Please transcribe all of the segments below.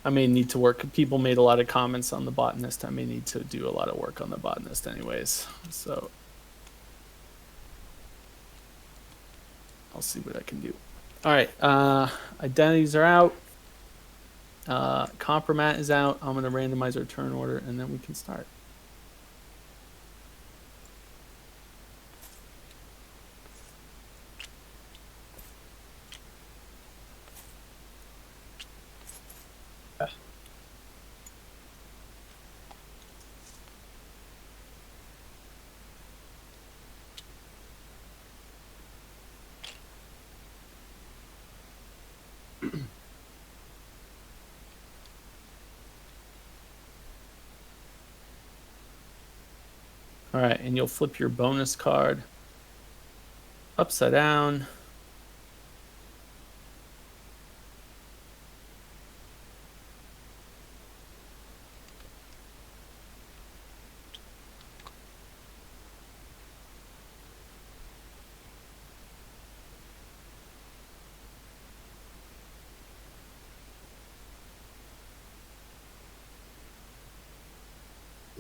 I may need to work. People made a lot of comments on the botanist. I may need to do a lot of work on the botanist anyways. So I'll see what I can do. All right. Identities are out. Compromat is out. I'm going to randomize our turn order, and then we can start. All right, and you'll flip your bonus card upside down.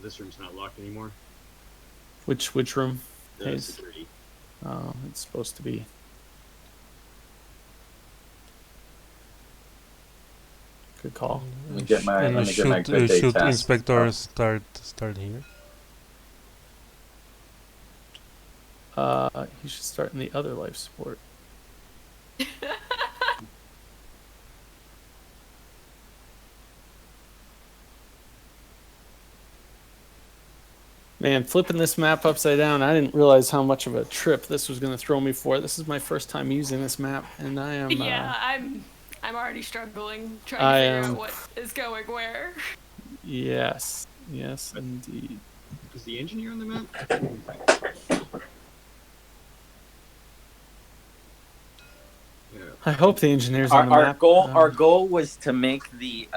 This room's not locked anymore. Which room? The security. Oh, it's supposed to be. Good call. Let me get my good should test. inspector start here? He should start in the other life support. Man, flipping this map upside down, I didn't realize how much of a trip this was going to throw me for. This is my first time using this map, and I am... Yeah, I'm already struggling trying to figure out what is going where. Yes, indeed. Is the engineer on the map? Yeah. I hope the engineer's on the map. Our goal was to make the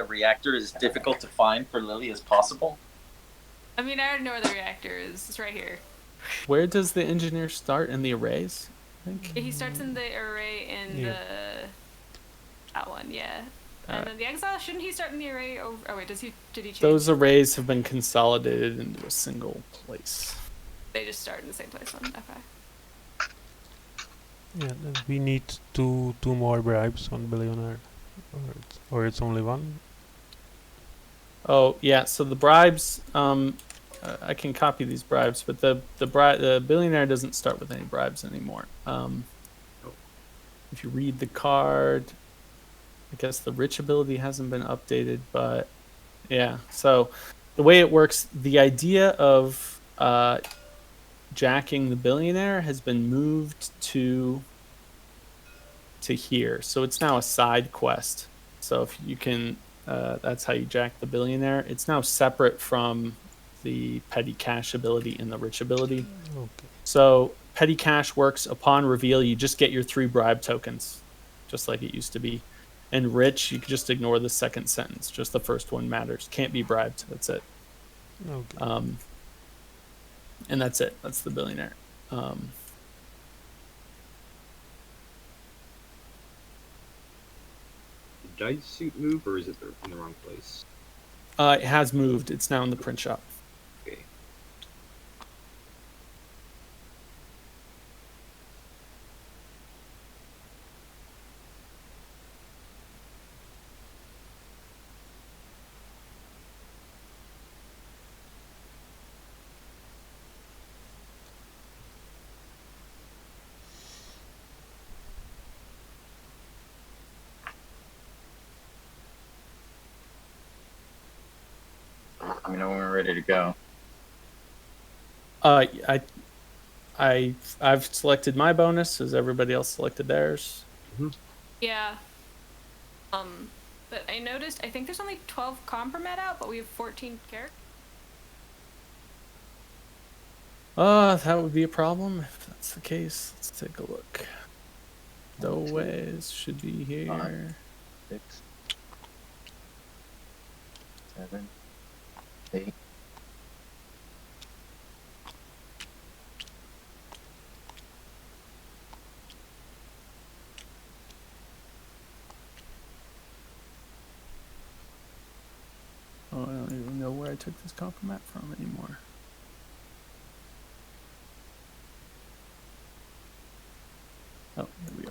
reactor as difficult to find for Lily as possible. I mean, I already know where the reactor is. It's right here. Where does the engineer start? In the arrays? I think? He starts in the array in that one, yeah. And then the exile, shouldn't he start in the array over... Oh wait, did he change? Those arrays have been consolidated into a single place. They just start in the same place then, okay. Yeah, then we need two more bribes on Billionaire. Or it's only one? Oh, yeah, so the bribes... I can copy these bribes, but the Billionaire doesn't start with any bribes anymore. If you read the card... I guess the rich ability hasn't been updated, but yeah. So the way it works, the idea of jacking the Billionaire has been moved to here. So it's now a side quest. So if you can, that's how you jack the Billionaire. It's now separate from the petty cash ability and the rich ability. Okay. So petty cash works upon reveal. You just get your 3 bribe tokens, just like it used to be. And rich, you can just ignore the second sentence. Just the first one matters. Can't be bribed. That's it. Okay. And that's it. That's the Billionaire. Did Dice Suit move, or is it in the wrong place? It has moved. It's now in the print shop. Okay. Let me know when we're ready to go. I've selected my bonus. Has everybody else selected theirs? Mm-hmm. Yeah. But I noticed, I think there's only 12 compromat out, but we have 14 characters. That would be a problem if that's the case. Let's take a look. Stowaways should be here. 5, 6, 7, 8. took this copper map from anymore. Oh, here we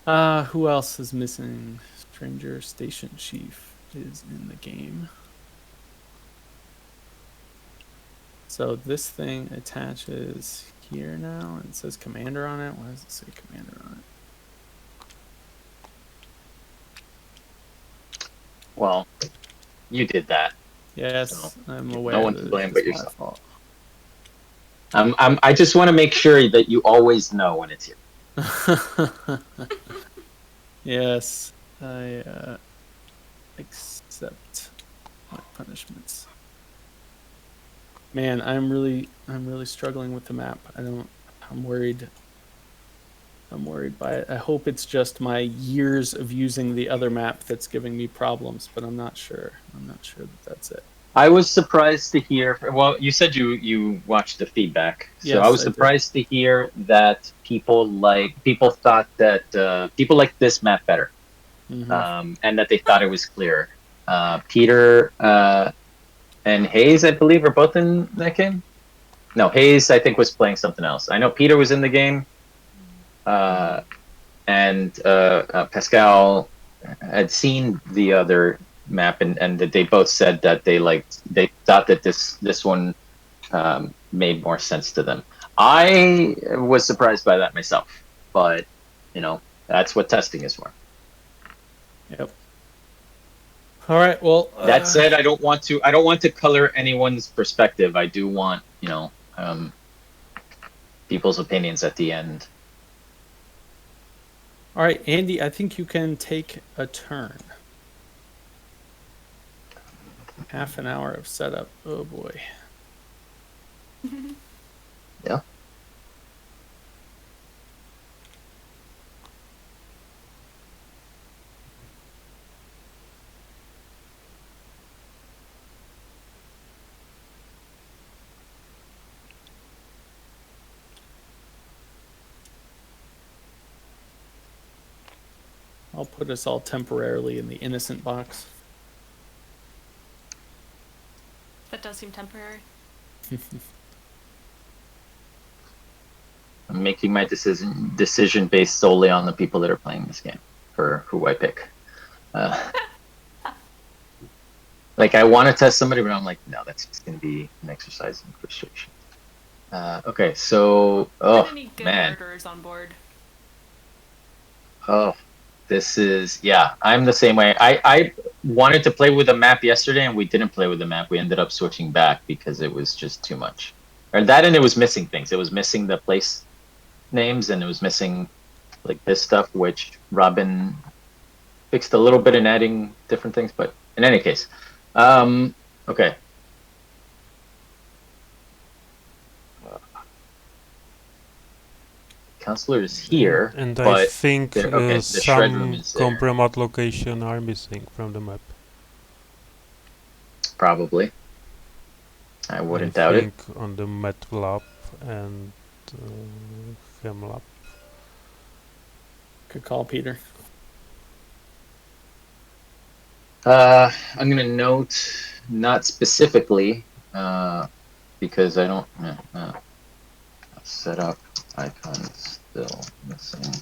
go. Who else is missing? Stranger Station Chief is in the game. So this thing attaches here now, and it says Commander on it. Why does it say Commander on it? Well, you did that. Yes, So, I'm no aware. one to that blame it's but my yourself. fault. I just want to make sure that you always know when it's you. Yes, I accept my punishments. Man, I'm really struggling with the map. I'm worried by it. I hope it's just my years of using the other map that's giving me problems, but I'm not sure. I'm not sure that that's it. I was surprised to hear. Well, you said you watched the feedback, so Yes, I was I did. surprised to hear that people thought that people liked this map better, Mhm. and that they thought it was clearer. Peter and Hayes, I believe, are both in that game. No, Hayes, I think, was playing something else. I know Peter was in the game, and Pascal had seen the other map, and that they both said that they thought that this one made more sense to them. I was surprised by that myself, but that's what testing is for. Yep. All right. Well, That said, I don't want to color anyone's perspective. I do want people's opinions at the end. all right, Andy, I think you can take a turn. Half an hour of setup. Oh boy. Yeah. I'll put us all temporarily in the innocent box. That does seem temporary. I'm making my decision based solely on the people that are playing this game for who I pick. Like, I want to test somebody, but I'm like, no, that's just going to be an exercise in frustration. Okay, so Any good man, murderers on board? this is I'm the same way. I wanted to play with a map yesterday, and we didn't play with the map. We ended up switching back because it was just too much. Or that, and it was missing things. It was missing the place names, and it was missing like this stuff, which Robin fixed a little bit in adding different things. But in any case, okay. Counselor is here, And I but think the shred room some is there. compromat location are missing from the map. Probably. I wouldn't I doubt it. think on the Met lab and Chem lab. Good call, Peter. I'm gonna note not specifically because I don't set up icons still missing.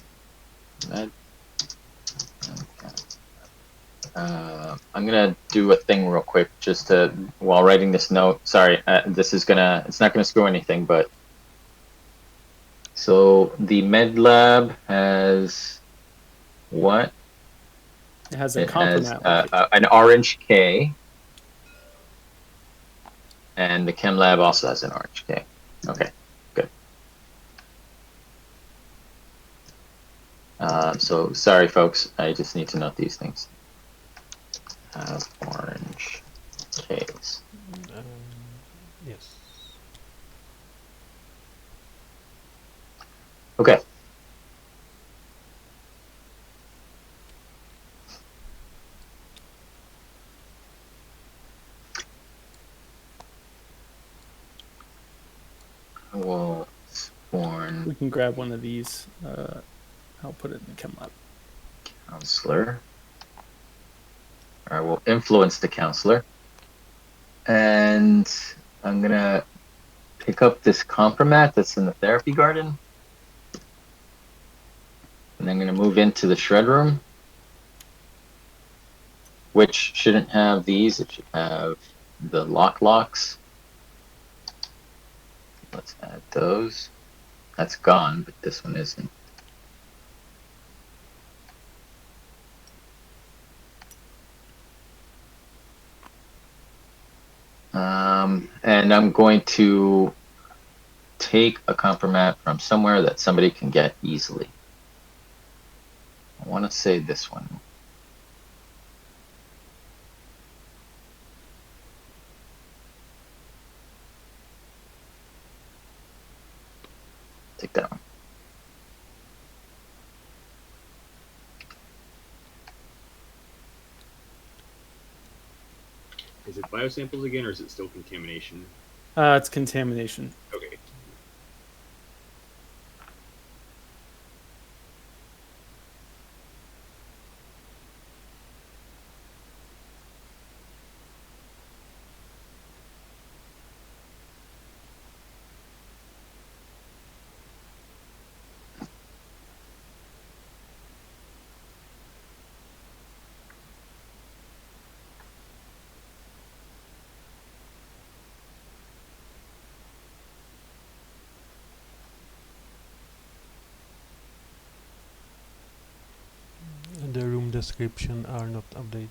I'm gonna do a thing real quick just to while writing this note. Sorry, it's not gonna screw anything, but so the med lab has what? It has a It has compromat location. an orange K, and the chem lab also has an orange K. Okay, good. So sorry, folks. I just need to note these things. Have orange Ks. Yes. Okay. Well, spawn We can grab one of these. I'll put it in the chem lab. counselor. or I will influence the counselor. And I'm gonna pick up this compromat that's in the therapy garden. And I'm gonna move into the shred room, which shouldn't have these. It should have the locks. Let's add those. That's gone, but this one isn't. And I'm going to take a compromat from somewhere that somebody can get easily. I want to say this one. Take that one. Is it biosamples again, or is it still contamination? It's contamination. Okay. The room description are not updated.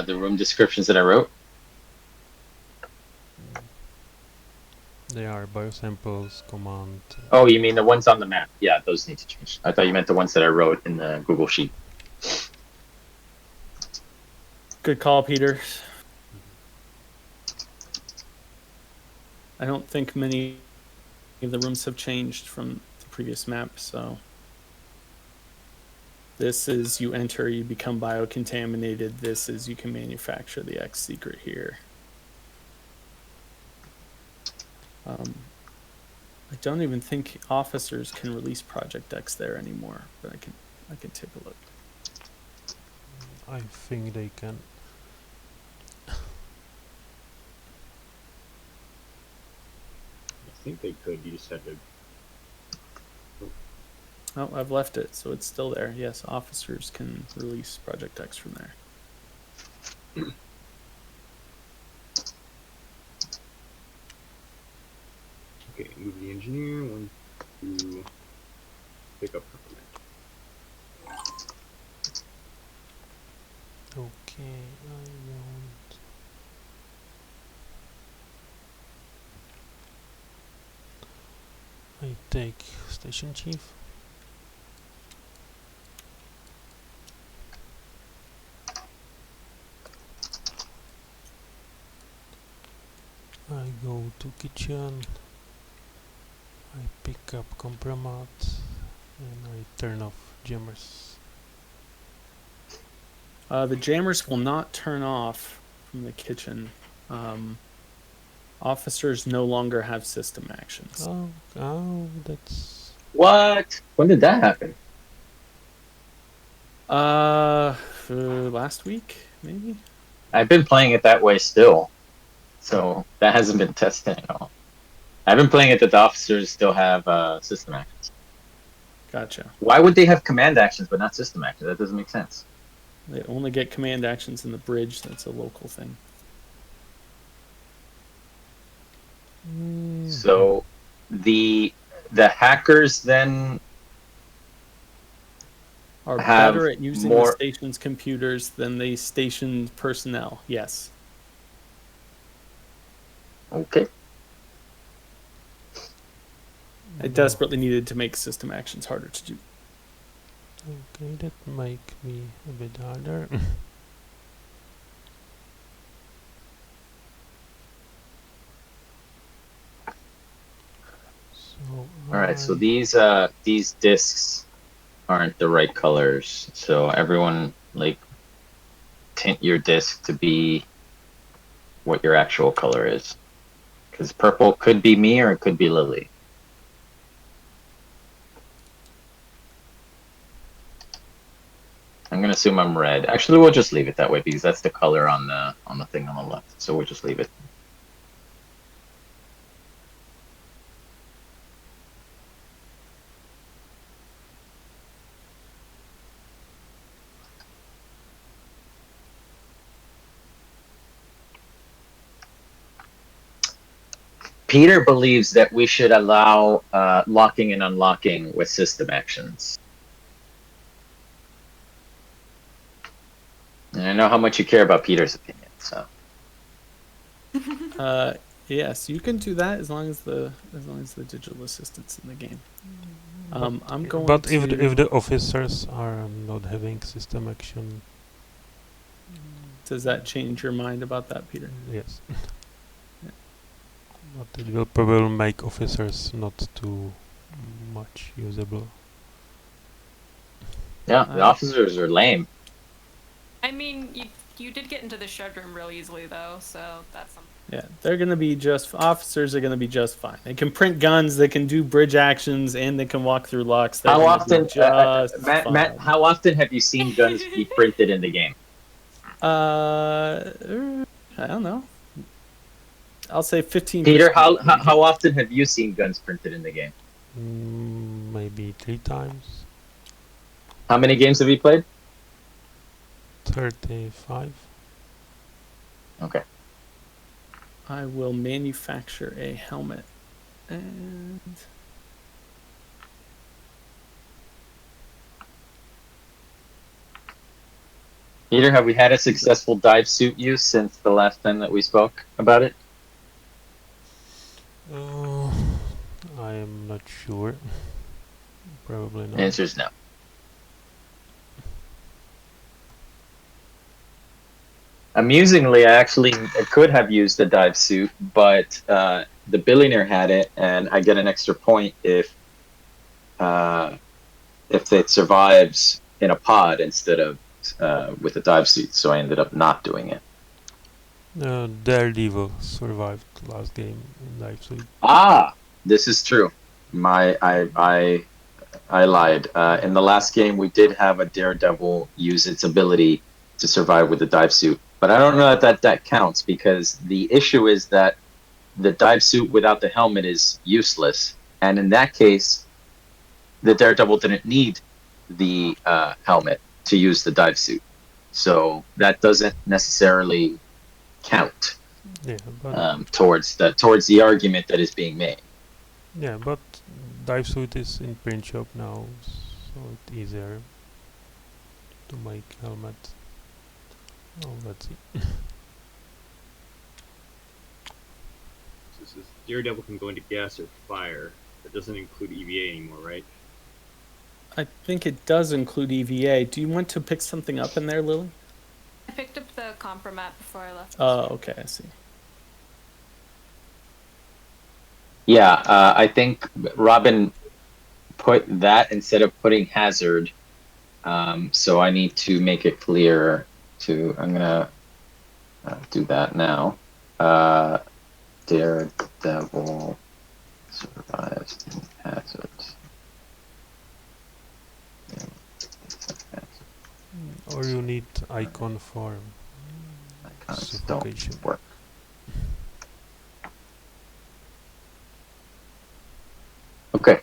The room descriptions that I wrote. They are biosamples, command. Oh, you mean the ones on the map? Yeah, those need to change. I thought you meant the ones that I wrote in the Google Sheet. Good call, Peter. I don't think many of the rooms have changed from the previous map, so this is you enter, you become biocontaminated. This is you can manufacture the X secret here. I don't even think officers can release Project X there anymore, but I can take a look. I think they can. I think they could. You just had to. Oh, I've left it, so it's still there. Yes, officers can release Project X from there. Okay, move the engineer. 1, 2. Pick up compliment. Okay, I want. I take station chief. I go to kitchen. I pick up compromat and I turn off jammers. The jammers will not turn off from the kitchen. Officers no longer have system actions. Oh, that's. What? When did that happen? Last week, maybe? I've been playing it that way still. So that hasn't been tested at all. I've been playing it that the officers still have system actions. Gotcha. Why would they have command actions but not system actions? That doesn't make sense. They only get command actions in the bridge. That's a local thing. So the hackers then Are have better at using more- the station's computers than the station personnel. Yes. okay. I desperately needed to make system actions harder to do. Okay, that make me a bit harder. So All right. So these discs aren't the right colors. So everyone like tint your disc to be what your actual color is. Because purple could be me or it could be Lily. I'm gonna assume I'm red. Actually, we'll just leave it that way because that's the color on the thing on the left. So we'll just leave it. Peter believes that we should allow locking and unlocking with system actions. And I know how much you care about Peter's opinion, so. Yes, you can do that as long as the digital assistant's in the game. I'm going. But to... if the officers are not having system action, does that change your mind about that, Peter? yes. But it will probably make officers not too much usable. Yeah, the officers are lame. I mean, you did get into the shed room real easily though, so that's something. Yeah, they're gonna be officers are gonna be just fine. They can print guns, they can do bridge actions, and they can walk through locks. They're How gonna often, be just fine. Matt, how often have you seen guns be printed in the game? I don't know. I'll say 15%. Peter, how often have you seen guns printed in the game? Maybe 3 times. How many games have you played? 35. Okay. I will manufacture a helmet. And Peter, have we had a successful dive suit use since the last time that we spoke about it? I am not sure. Probably not. The answer is no. Amusingly, I could have used the dive suit, but the billionaire had it, and I get an extra point if it survives in a pod instead of with a dive suit. So I ended up not doing it. Daredevil survived last game in dive suit. Ah, this is true. I lied. In the last game, we did have a Daredevil use its ability to survive with the dive suit. But I don't know that counts because the issue is that the dive suit without the helmet is useless. And in that case, the Daredevil didn't need the helmet to use the dive suit. So that doesn't necessarily count Yeah, but towards the argument that is being made. yeah, but dive suit is in print shop now, so it's easier to make helmet. Oh, let's see. This is Daredevil can go into gas or fire. That doesn't include EVA anymore, right? I think it does include EVA. Do you want to pick something up in there, Lily? I picked up the compromat before I left. Oh, okay, I see. Yeah, I think Robin put that instead of putting hazard. So I need to make it clear. I'm gonna do that now. Daredevil survives in hazards. Or you need icon for Icons suffocation. don't work. Okay.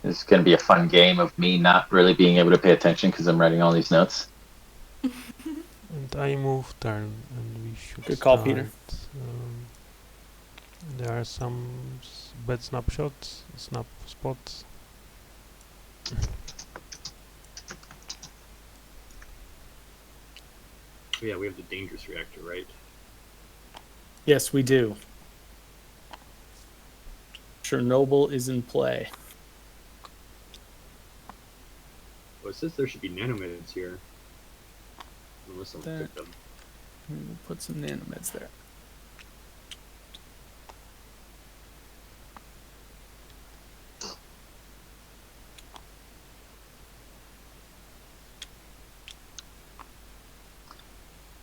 This is going to be a fun game of me not really being able to pay attention because I'm writing all these notes. And I move turn, and we should Good call, start. Peter. There are some bad snapshots, snap spots. Oh, yeah, we have the dangerous reactor, right? Yes, we do. Chernobyl is in play. Well, it says there should be nanomeds here. Unless someone picked them. We'll put some nanomeds there.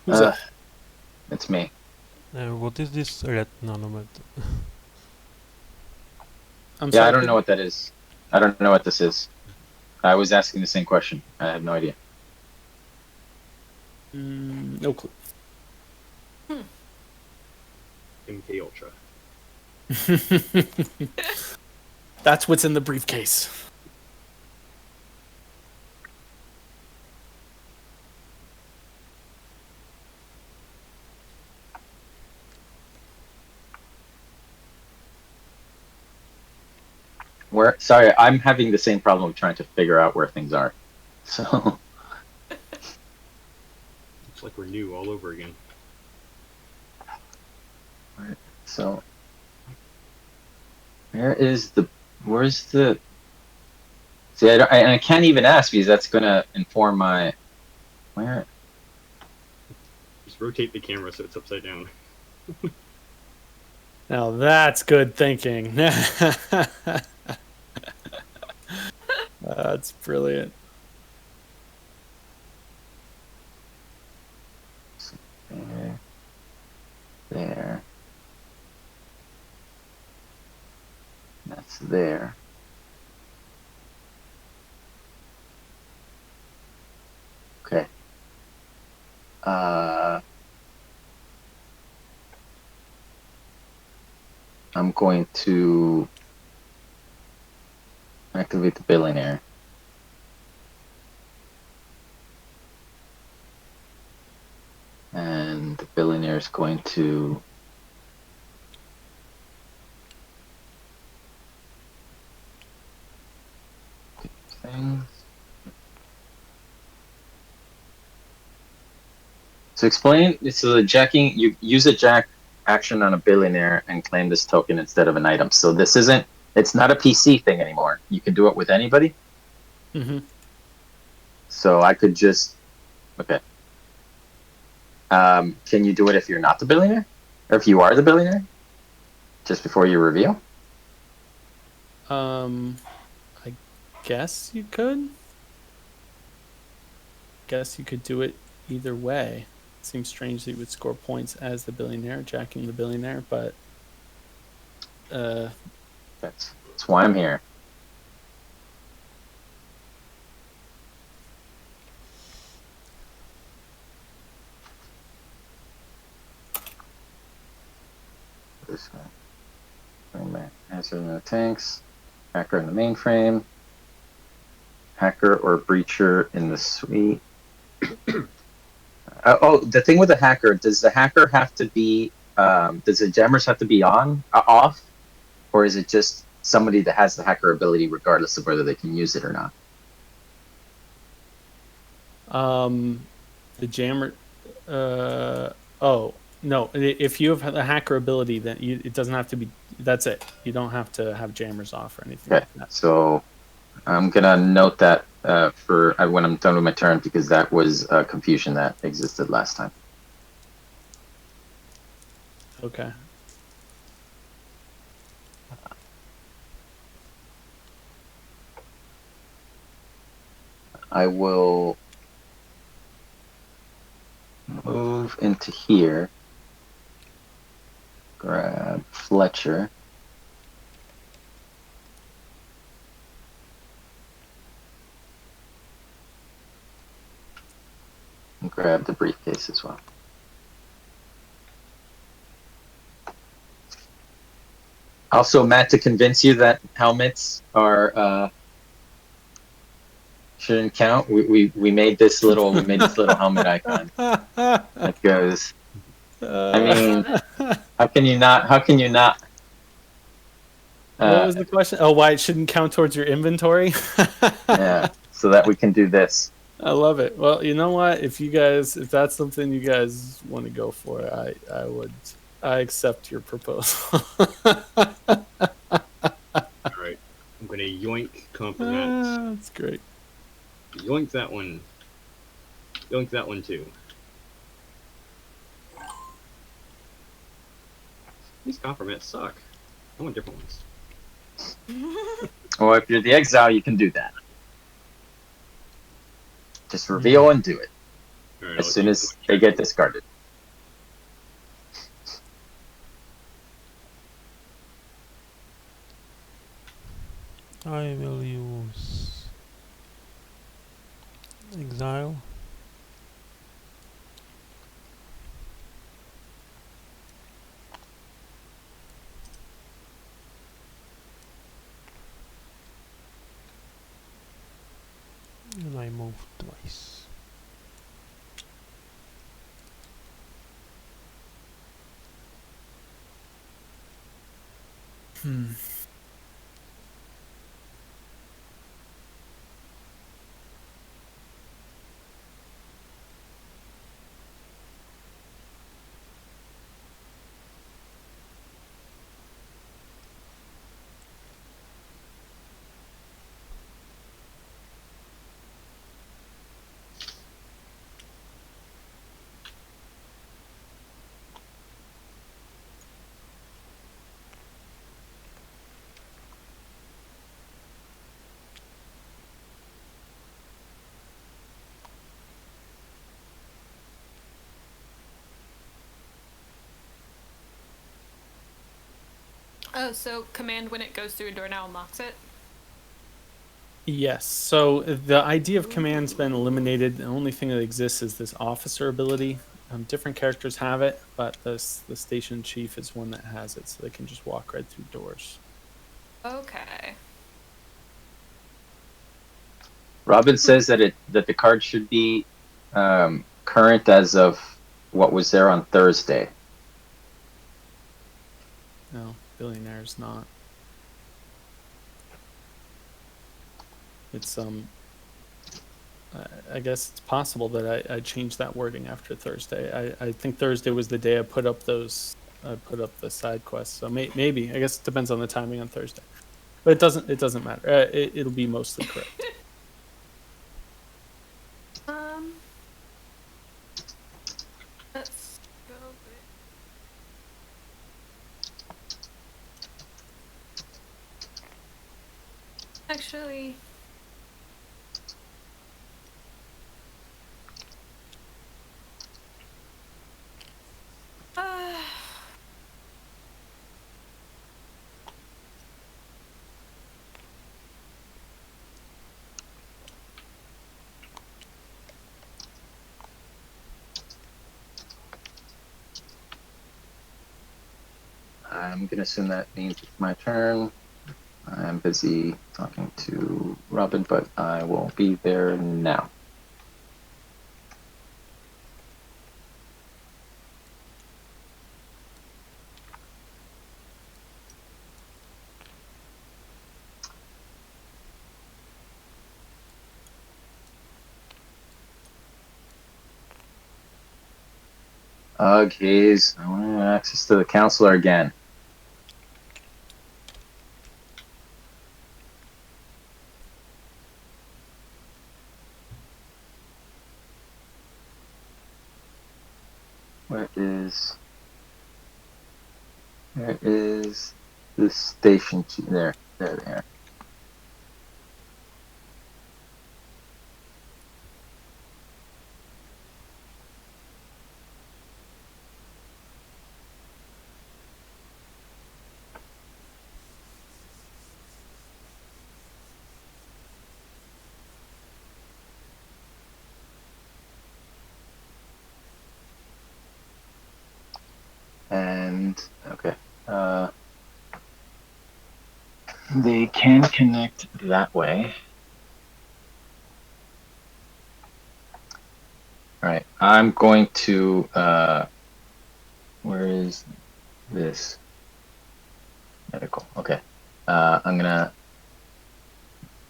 Who's that? It's me. What is this red nanomet? I'm Yeah, sorry, I don't know what that is. I don't know what this is. I was asking the same question. I have no idea. No clue. MK Ultra. That's what's in the briefcase. Sorry, I'm having the same problem trying to figure out where things are. So It's like we're new all over again. so where's the see, I can't even ask because that's gonna inform my where. Just rotate the camera so it's upside down. Now that's good thinking. That's brilliant. There. That's there. Okay. I'm going to activate the billionaire. And the billionaire is going to things. So explain. So the jacking, you use a jack action on a billionaire and claim this token instead of an item. So this isn't. It's not a PC thing anymore. You can do it with anybody. Mm-hmm. So I could just. Okay. Can you do it if you're not the billionaire, or if you are the billionaire? Just before you reveal. I guess you could. Guess you could do it either way. Seems strange that you would score points as the billionaire, jacking the billionaire, but That's why I'm here. This one. Bring back answer in the tanks. Hacker in the mainframe. Hacker or breacher in the suite. Oh, the thing with the hacker, does the hacker have to be, does the jammers have to be off? Or is it just somebody that has the hacker ability regardless of whether they can use it or not? the jammer. Oh no! If you have the hacker ability, then it doesn't have to be. That's it. You don't have to have jammers off or anything. Okay, Like that. so I'm gonna note that for when I'm done with my turn because that was a confusion that existed last time. Okay. I will move into here, grab Fletcher. And grab the briefcase as well. Also, Matt, to convince you that helmets are shouldn't count, we made this little helmet icon that goes. I mean, how can you not? What was the question? Oh, why it shouldn't count towards your inventory? Yeah, so that we can do this. I love it. Well, you know what? If that's something you guys want to go for, I accept your proposal. All right, I'm gonna yoink compromise. That's great. Yoink that one. Yoink that one too. These compliments suck. I want different ones. Well, if you're the exile, you can do that. Just reveal and do it All right, as soon as they get discarded. I will use Exile. And I move twice. Oh, so command when it goes through a door now unlocks it? Yes. So the idea of command's been eliminated. The only thing that exists is this officer ability. Different characters have it, but the station chief is one that has it, so they can just walk right through doors. Okay. Robin says that the card should be current as of what was there on Thursday. No, Billionaire's not. It's I guess it's possible that I changed that wording after Thursday. I think Thursday was the day I put up the side quests. So maybe I guess it depends on the timing on Thursday, but it doesn't matter. It'll be mostly correct. Let's go. Actually, I'm gonna assume that means it's my turn. I'm busy talking to Robin, but I will be there now. Geez, I want access to the counselor again. Where is the station? There they are. And okay, they can connect that way. All right, I'm going to. Where is this? Medical. Okay, I'm gonna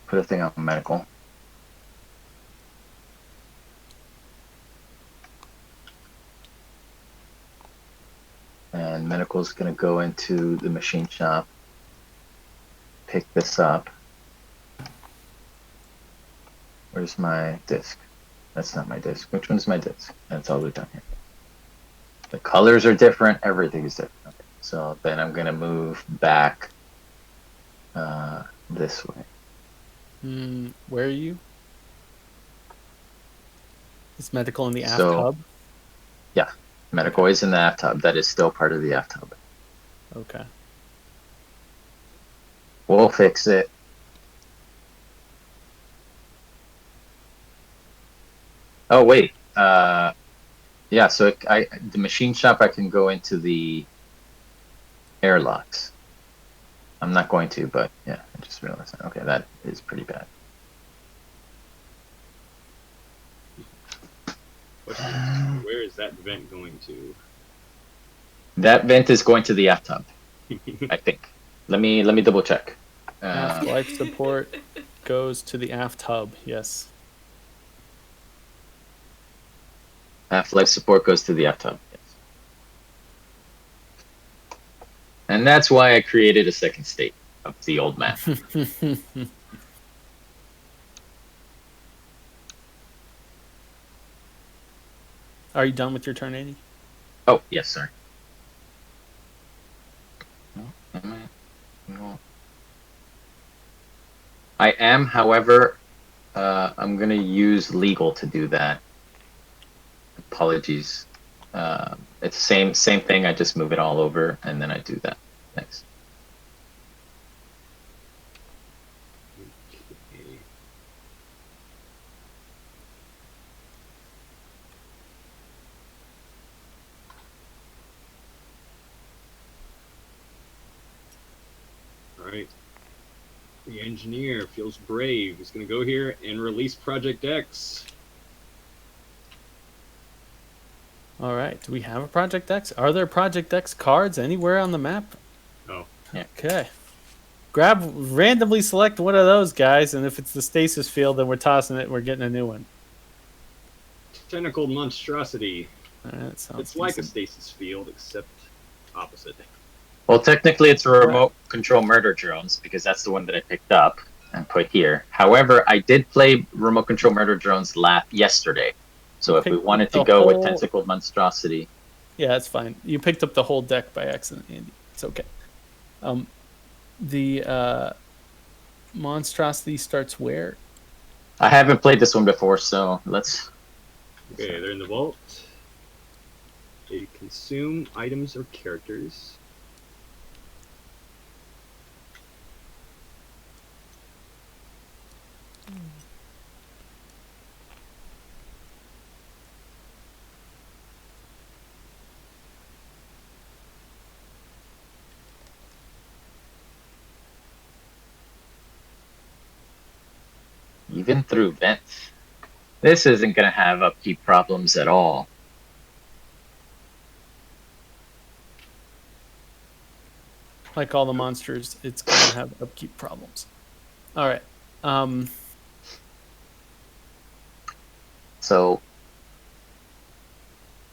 put a thing on medical. And medical is going to go into the machine shop, pick this up. Where's my disc? That's not my disc. Which one's my disc? That's all the way down here. The colors are different. Everything is different. Okay. So then I'm going to move back this way. Where are you? Is medical in the aft So- hub? Yeah, medical is in the aft hub. That is still part of the aft hub. Okay. We'll fix it. Oh wait. Yeah. So the machine shop, I can go into the airlocks. I'm not going to, but yeah, I just realized that. Okay, that is pretty bad. Where is that vent going to? That vent is going to the aft tub, I think. Let me double check. Aft life support goes to the aft hub. Yes. Aft life support goes to the aft tub. Yes. And that's why I created a second state of the old map. Are you done with your turn, 80? Oh, yes, sir. No, am I? No. I am, however, I'm going to use legal to do that. Apologies. It's same thing. I just move it all over and then I do that. Thanks. Okay. All right. The engineer feels brave. He's going to go here and release Project X. All right. Do we have a Project X? Are there Project X cards anywhere on the map? Oh. Yeah. Okay. Randomly select one of those guys, and if it's the stasis field, then we're tossing it and we're getting a new one. Tentacle monstrosity. All right, that sounds It's like a decent. stasis field, except opposite. Well, technically, it's a remote control murder drones because that's the one that I picked up and put here. However, I did play remote control murder drones yesterday. So if we Picked wanted up to the go with whole- tentacle monstrosity, Yeah, that's fine. You picked up the whole deck by accident, Andy. It's okay. The monstrosity starts where? I haven't played this one before, so let's. Okay, they're in the vault. They consume items or characters. Even through vents. This isn't going to have upkeep problems at all. Like all the monsters, it's going to have upkeep problems. All right. So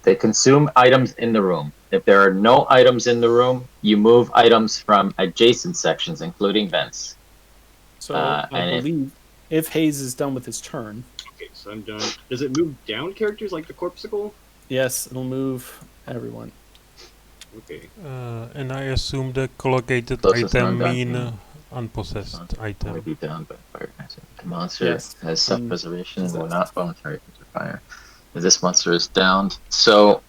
they consume items in the room. If there are no items in the room, you move items from adjacent sections, including vents. So and I believe if Hayes is done with his turn, Okay, so I'm done. Does it move down characters like the Corpsicle? yes, it'll move everyone. Okay. And I assume the collocated Closest item non-done. mean unpossessed Will item. be done by fire. The monster Yes, has self-preservation and will possessed. not voluntarily enter fire. If this monster is downed, so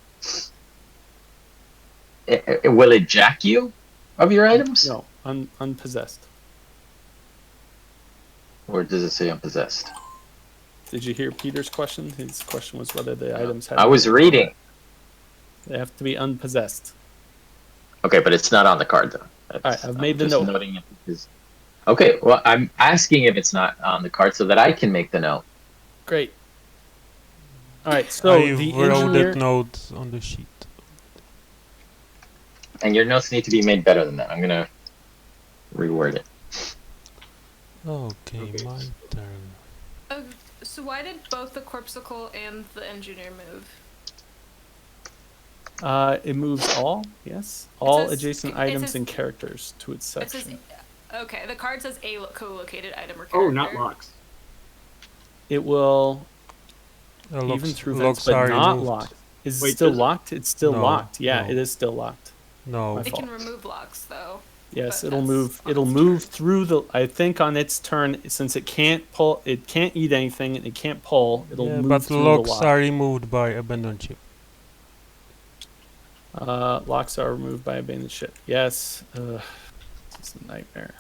will it jack you of your items? No, unpossessed. Or does it say unpossessed? Did you hear Peter's question? His question was whether the items have. I was reading. They have to be unpossessed. Okay, but it's not on the card though. All right, I've made I'm the just note. noting it because. Okay, well, I'm asking if it's not on the card so that I can make the note. Great. All right, so I the wrote engineer. that note on the sheet. And your notes need to be made better than that. I'm gonna reword it. Okay, Okay. my turn. So why did both the Corpsicle and the engineer move? It moves all. Yes, all says- adjacent it items says- and characters to its It says, section. okay, the card says a co-located item or character. Oh, not locks. It will even Locks, through locks vents, but are not removed. locked. Is Wait, it still does it- locked? It's still No, locked. Yeah, no. it is still locked. No. My It can fault. remove locks though. Yes, but it'll that's move. on It'll its move turn. through the. I think on its turn, since it can't pull, it can't eat anything, and it can't pull. It'll Yeah, move but through locks the lock. are removed by abandoned ship. Locks are removed by abandoned ship. Yes. This is a nightmare.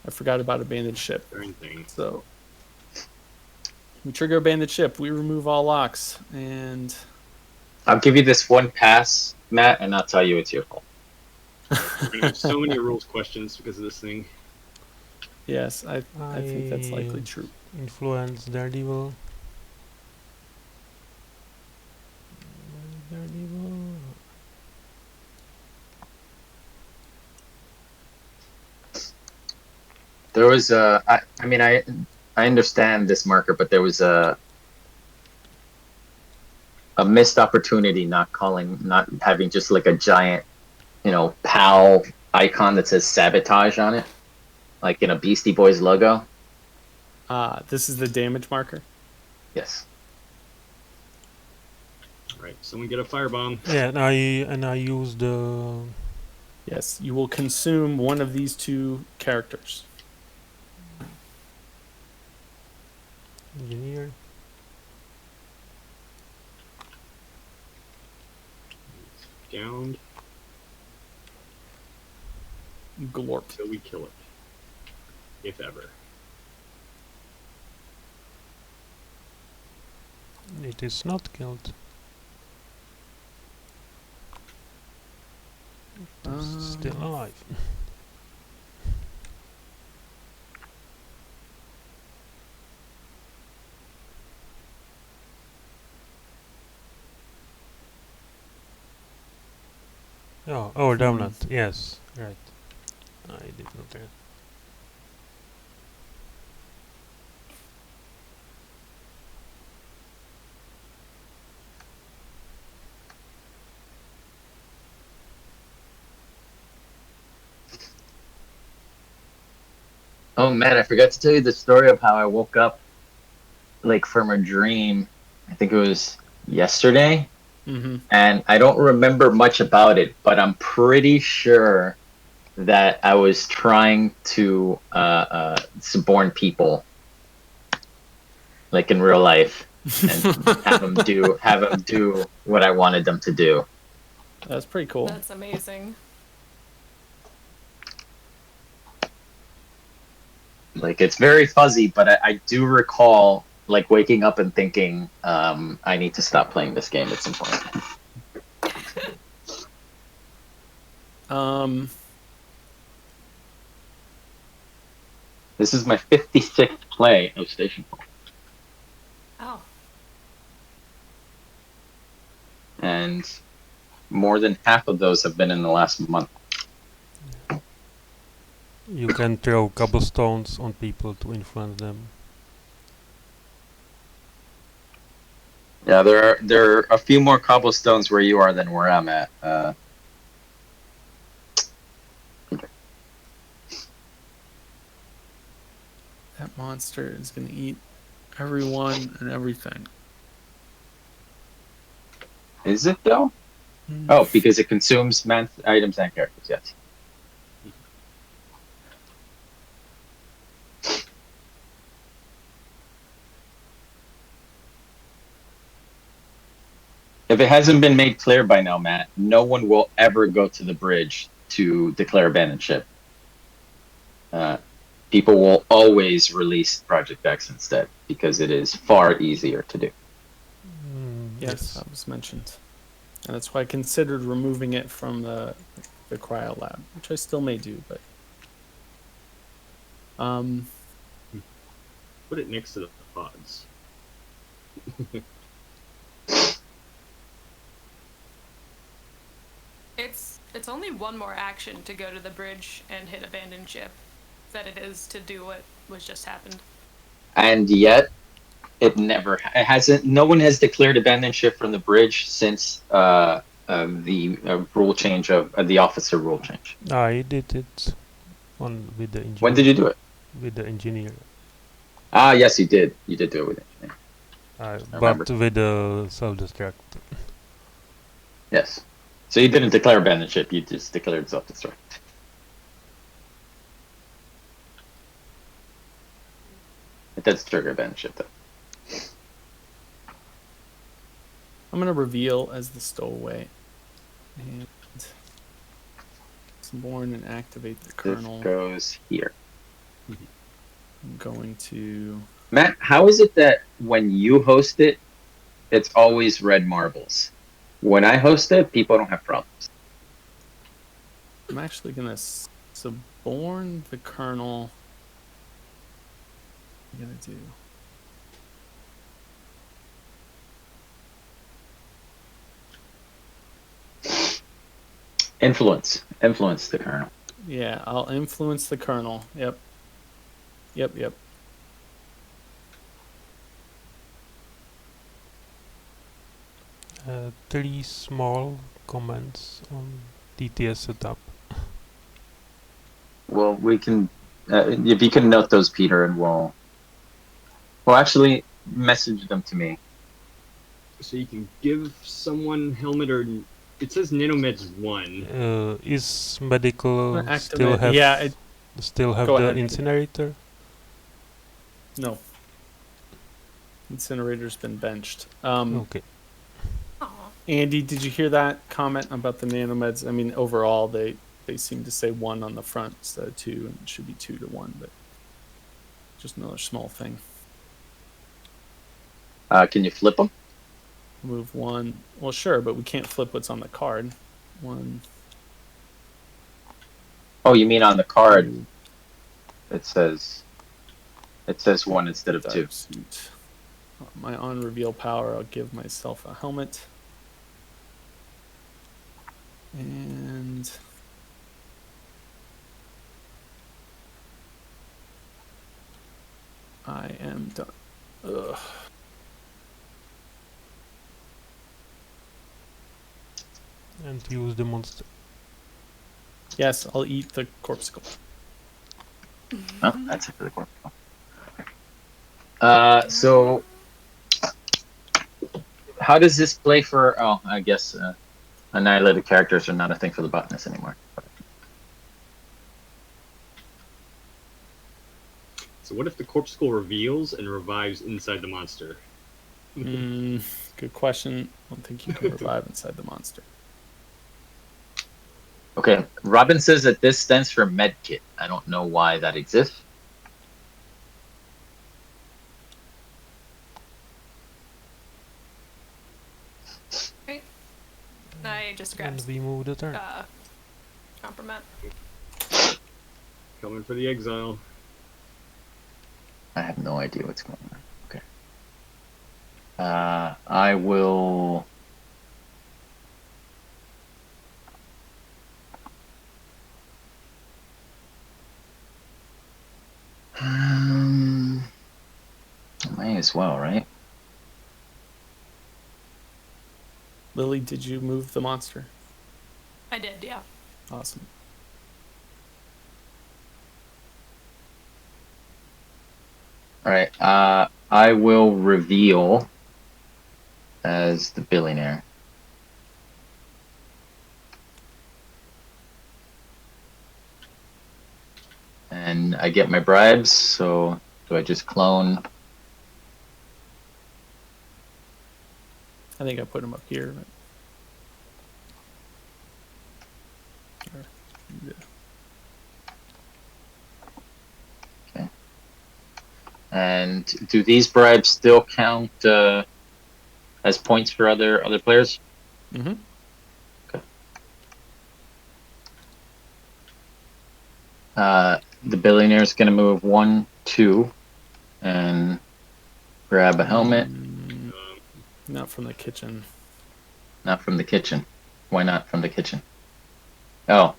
I forgot about abandoned ship. Darn thing. So We trigger abandoned ship. We remove all locks, and I'll give you this one pass, Matt, and I'll tell you it's your fault. We're gonna have so many rules questions because of this thing. yes, I think that's likely true. Influence Daredevil. Daredevil. There was I mean, I understand this marker, but there was a missed opportunity not having just like a giant, PAL icon that says sabotage on it, like in a Beastie Boys logo. This is the damage marker. Yes. All right, someone get a firebomb. Yeah, and I used the Yes, you will consume one of these two characters. engineer. Downed Glorp. until we kill it, if ever. It is not killed. It's still alive. Oh, download. Yes, right. I did not get. Oh man, I forgot to tell you the story of how I woke up, like from a dream. I think it was yesterday, and I don't remember much about it, but I'm pretty sure that I was trying to suborn people, like in real life, and have them do what I wanted them to do. That's pretty cool. That's amazing. Like, it's very fuzzy, but I do recall like waking up and thinking, I need to stop playing this game at some point. This is my 56th play of Stationfall. Oh. And more than half of those have been in the last month. You can throw cobblestones on people to influence them. Yeah, there are a few more cobblestones where you are than where I'm at. That monster is going to eat everyone and everything. Is it though? Oh, because it consumes items and characters, yes. If it hasn't been made clear by now, Matt, no one will ever go to the bridge to declare abandoned ship. People will always release Project X instead, because it is far easier to do. Yes, that was mentioned. And that's why I considered removing it from the cryo lab, which I still may do, but Put it next to the pods. It's only one more action to go to the bridge and hit abandoned ship than it is to do what was just happened. And yet, it hasn't. No one has declared abandoned ship from the bridge since the rule change of the officer rule change. I did it with the engineer. When did you do it? With the engineer. Ah, yes, you did. You did do it with engineer. But with the self-destruct. Yes. So you didn't declare abandoned ship. You just declared self-destruct. It does trigger abandoned ship, though. I'm going to reveal as the stowaway. And suborn and activate the kernel. This goes here. I'm going to... Matt, how is it that when you host it, it's always red marbles? When I host it, people don't have problems. I'm actually gonna suborn the kernel. What am I gonna do? Influence the kernel. Yeah, I'll influence the kernel. Yep. Yep. 3 small comments on TTS setup. Well, we can, if you can note those, Peter, and well, actually, message them to me. So you can give someone helmet or it says nanomeds 1. Is medical Activate. still have Go the ahead. incinerator? No. Incinerator's been benched. Okay. Aw. Andy, did you hear that comment about the nanomeds? I mean, overall, they seem to say 1 on the front instead of 2, and it should be 2 to 1, but just another small thing. Can you flip them? Move 1. Well, sure, but we can't flip what's on the card. 1. Oh, you mean on the card? 2, It says 1 instead of 2. dive suit. My on reveal power, I'll give myself a helmet. And I am done. Ugh. And use the monster. Yes, I'll eat the corpse skull. Oh, that's it for the corpse. So how does this play for? Oh, I guess annihilated characters are not a thing for the botanist anymore. So what if the corpse skull reveals and revives inside the monster? Good question. I don't think you can revive inside the monster. Okay, Robin says that this stands for medkit. I don't know why that exists. I just And grabbed we move the turn. compliment. Coming for the exile. I have no idea what's going on. Okay. I will. May as well, right? Lily, did you move the monster? I did, yeah. Awesome. All right. I will reveal as the billionaire. And I get my bribes, so do I just clone? I think I put him up here. But... Okay. And do these bribes still count as points for other players? Mm-hmm. The billionaire is going to move 1, 2, and grab a helmet. Not from the kitchen. Not from the kitchen. Why not from the kitchen? Oh,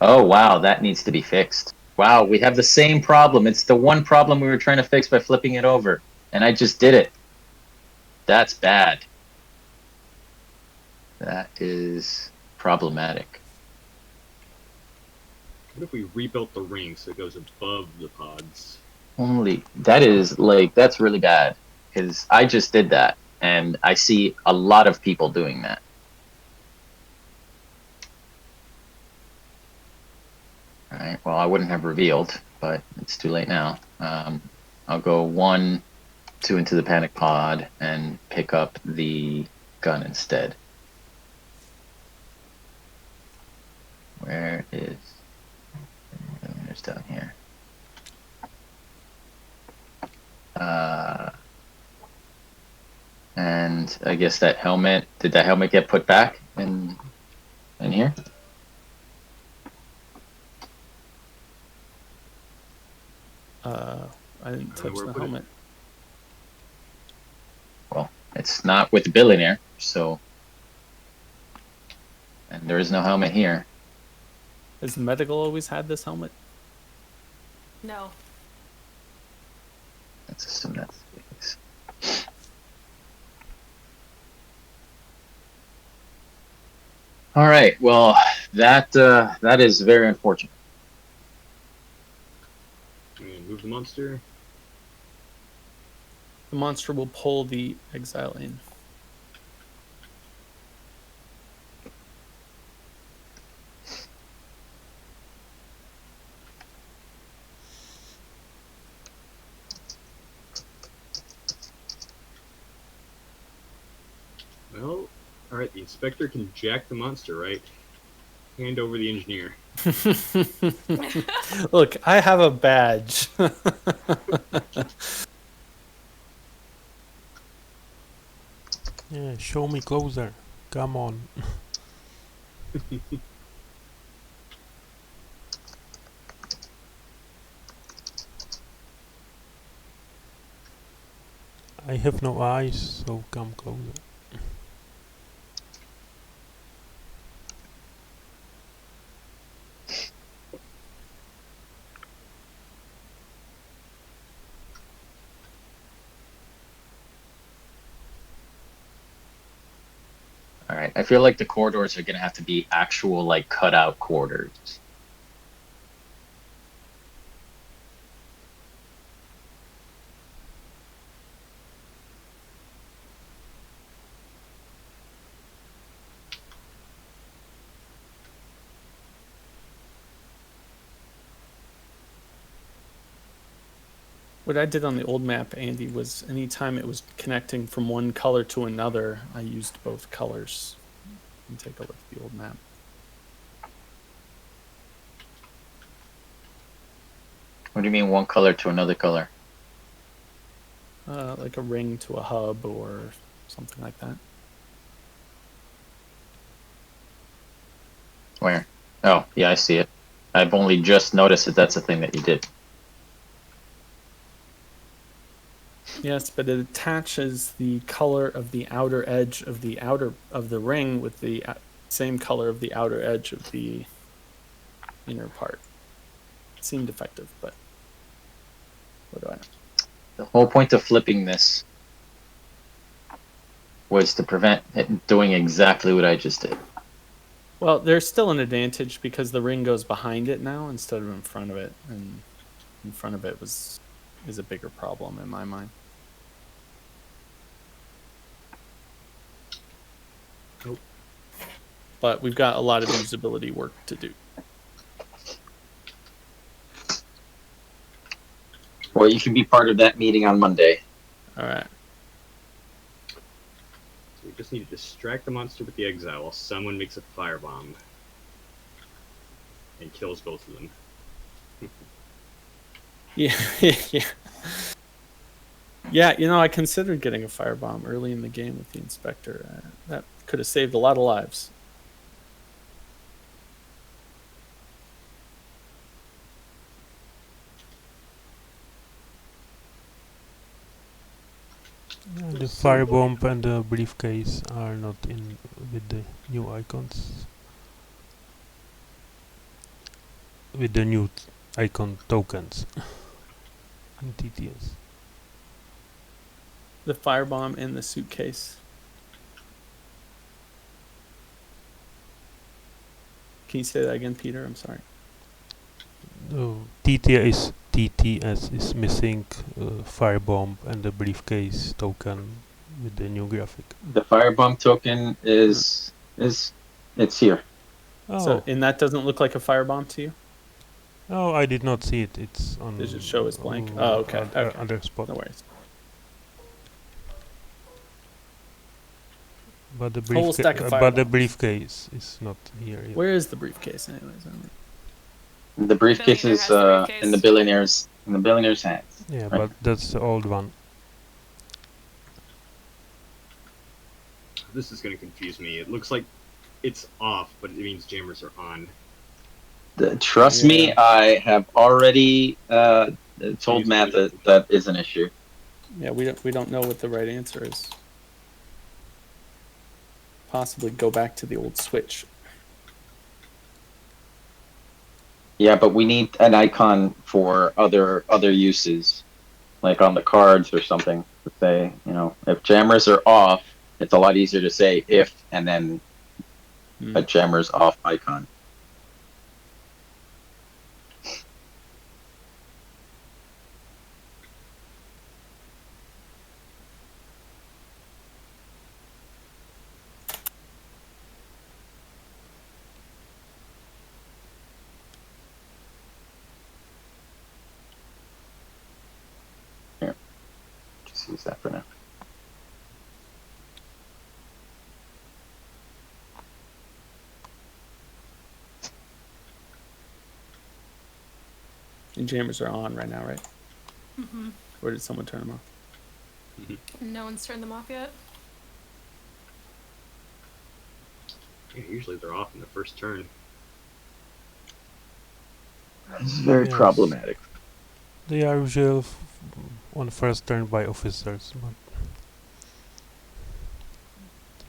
wow, that needs to be fixed. Wow, we have the same problem. It's the one problem we were trying to fix by flipping it over, and I just did it. That's bad. That is problematic. What if we rebuilt the ring so it goes above the pods? That's really bad, because I just did that, and I see a lot of people doing that. All right, well, I wouldn't have revealed, but it's too late now. I'll go 1, 2 into the panic pod and pick up the gun instead. Where is... It's down here. And I guess that helmet, did that helmet get put back in here? I didn't touch where the put it? helmet. Well, it's not with the billionaire, so. And there is no helmet here. Has Medical always had this helmet? No. Let's assume that's the case. All right. Well, that is very unfortunate. And move the monster. The monster will pull the exile in. Well, all right. The inspector can jack the monster, right? Hand over the engineer. Look, I have a badge. Yeah, show me closer. Come on. I have no eyes, so come closer. All right. I feel like the corridors are gonna have to be actual like cutout corridors. What I did on the old map, Andy, was anytime it was connecting from one color to another, I used both colors. You can take a look at the old map. What do you mean one color to another color? Like a ring to a hub or something like that. Where? Oh, yeah, I see it. I've only just noticed that that's a thing that you did. Yes, but it attaches the color of the outer edge of the ring with the same color of the outer edge of the inner part. It seemed effective, but what do I know? The whole point of flipping this was to prevent it doing exactly what I just did. Well, there's still an advantage because the ring goes behind it now instead of in front of it, and in front of it is a bigger problem in my mind. Nope. But we've got a lot of usability work to do. Well, you can be part of that meeting on Monday. All right. So we just need to distract the monster with the exile while someone makes a firebomb and kills both of them. Yeah, yeah. Yeah, you know, I considered getting a firebomb early in the game with the inspector. That could have saved a lot of lives. Yeah, the firebomb and the briefcase are not in with the new icons. With the new icon tokens in TTS. The firebomb in the suitcase. Can you say that again, Peter? I'm sorry. No, TTS is missing firebomb and the briefcase token with the new graphic. The firebomb token is it's here. Oh, So, and that doesn't look like a firebomb to you? oh, I did not see it. It's on. Does it show as blank? Oh, okay. Okay. Other spot. No worries. But the Whole stack of but the firebombs. briefcase is not here yet. Where is the briefcase, anyways? I don't know. The briefcase Billionaire is has the briefcase. in the billionaire's hands. Yeah, Right. but that's the old one. This is going to confuse me. It looks like it's off, but it means jammers are on. Trust me, I have already told Matt that is an issue. Yeah, we don't know what the right answer is. Possibly go back to the old switch. Yeah, but we need an icon for other uses, like on the cards or something, to say, you know, if jammers are off, it's a lot easier to say if and then a jammers off icon. Here, just use that for now. And jammers are on right now, right? Mm-hmm. Or did someone turn them off? No one's turned them off yet. Yeah, usually they're off in the first turn. This is very Yes. problematic. They are usually on first turn by officers, but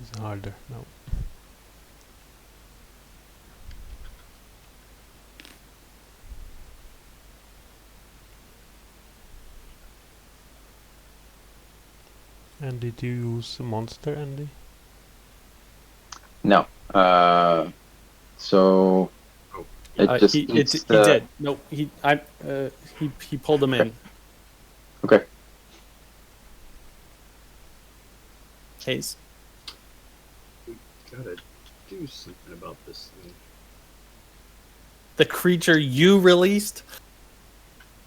it's harder now. And did you use a monster, Andy? No. So it just he needs did. No, he pulled them in. Okay. Hayes. We gotta do something about this thing. The creature you released?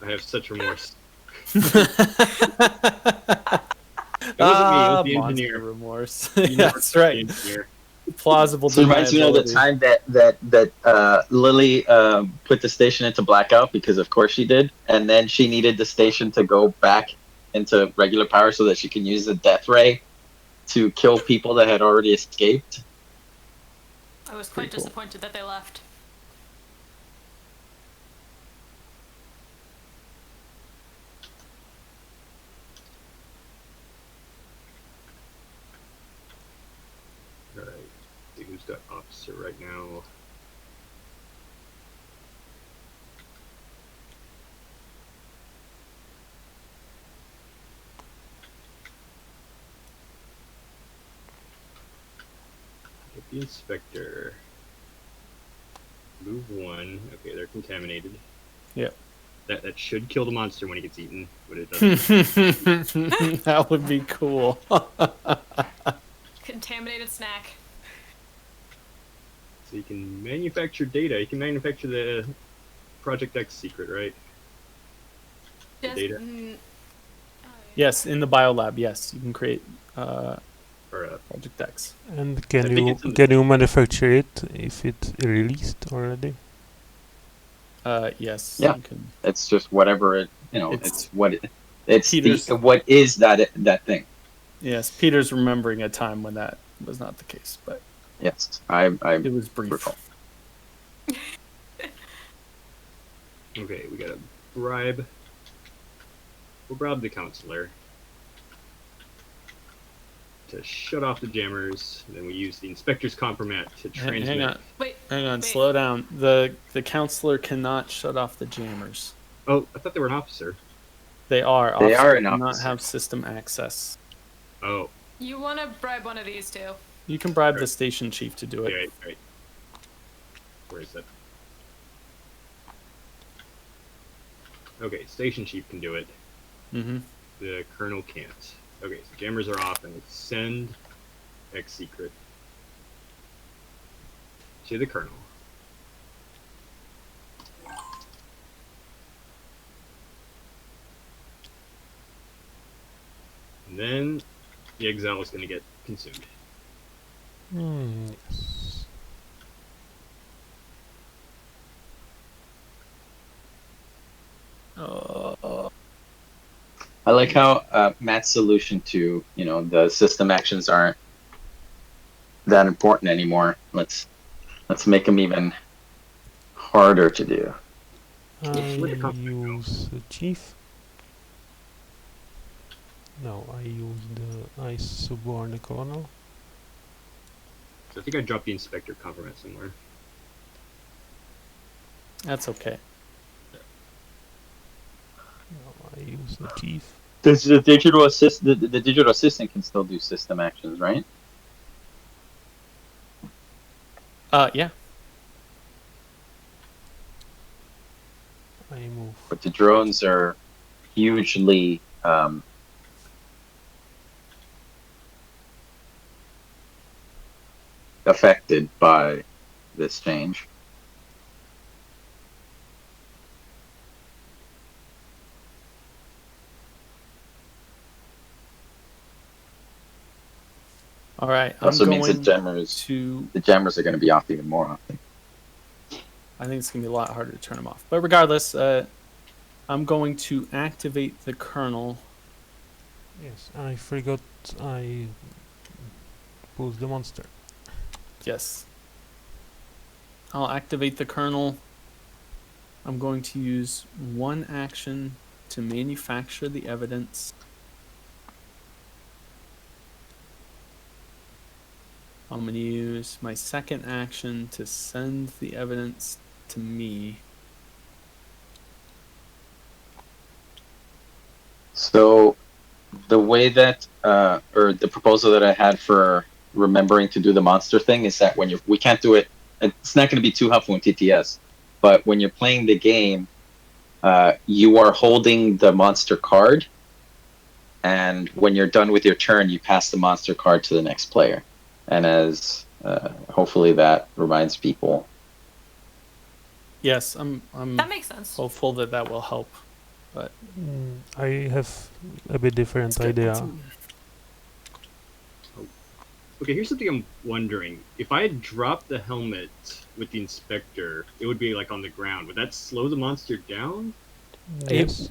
I have such remorse. It wasn't me, it was the engineer. remorse. You That's never right. engineer. Plausible So it reminds me of the deniability. time that Lily put the station into blackout, because of course she did, and then she needed the station to go back into regular power so that she can use the death ray to kill people that had already escaped. I was quite Pretty cool. disappointed that they left. Alright, see who's got officer right now. Get the inspector. Move one. Okay, they're contaminated. Yep. That should kill the monster when he gets eaten, but it doesn't. That would be cool. Contaminated snack. So you can manufacture data. You can manufacture the Project X secret, right? The Just, data. Yes, in the biolab, yes. You can create Or Project X. And I can think you it's in the- manufacture it if it's released already? Yes. Yeah. You can. It's just whatever it, It's it's what it, it's Peter's- what is that thing. Yes, Peter's remembering a time when that was not the case, but Yes, I it was brief. recall. okay, we gotta bribe. We'll bribe the counselor to shut off the jammers. Then we use the inspector's compromat to transmit. Hang on, Wait, hang on, wait. slow down. The counselor cannot shut off the jammers. Oh, I thought they were an officer. They are. They are officers an do not officer. have system access. Oh, You want to bribe one of these two. You can bribe the Right. station chief to do it. right. Where is that? Okay, station chief can do it. Mm-hmm. The colonel can't. Okay, so jammers are off, and it's send X secret to the colonel. And then the exile is going to get consumed. Yes. I like how Matt's solution to the system actions aren't that important anymore. Let's make them even harder to do. I Where'd the conflict go? use the chief. No, I suborn the colonel. So I think I dropped the inspector compromise somewhere. That's okay. No, I use the chief. Does the digital the digital assistant can still do system actions, right? Yeah. I move. But the drones are hugely affected by this change. All right. I'm Also means going the jammers to. the jammers are going to be off even more often. I think it's gonna be a lot harder to turn them off. But regardless, I'm going to activate the kernel. Yes, I forgot I pulled the monster. Yes. I'll activate the kernel. I'm going to use one action to manufacture the evidence. I'm going to use my second action to send the evidence to me. So the way that or the proposal that I had for remembering to do the monster thing is that when we can't do it, it's not going to be too helpful in TTS, but when you're playing the game, you are holding the monster card, and when you're done with your turn, you pass the monster card to the next player. And as hopefully that reminds people. Yes, I'm That makes sense. hopeful that that will help. But I have a bit different idea. Okay, here's something I'm wondering. If I had dropped the helmet with the inspector, it would be like on the ground. Would that slow the monster down? Yes.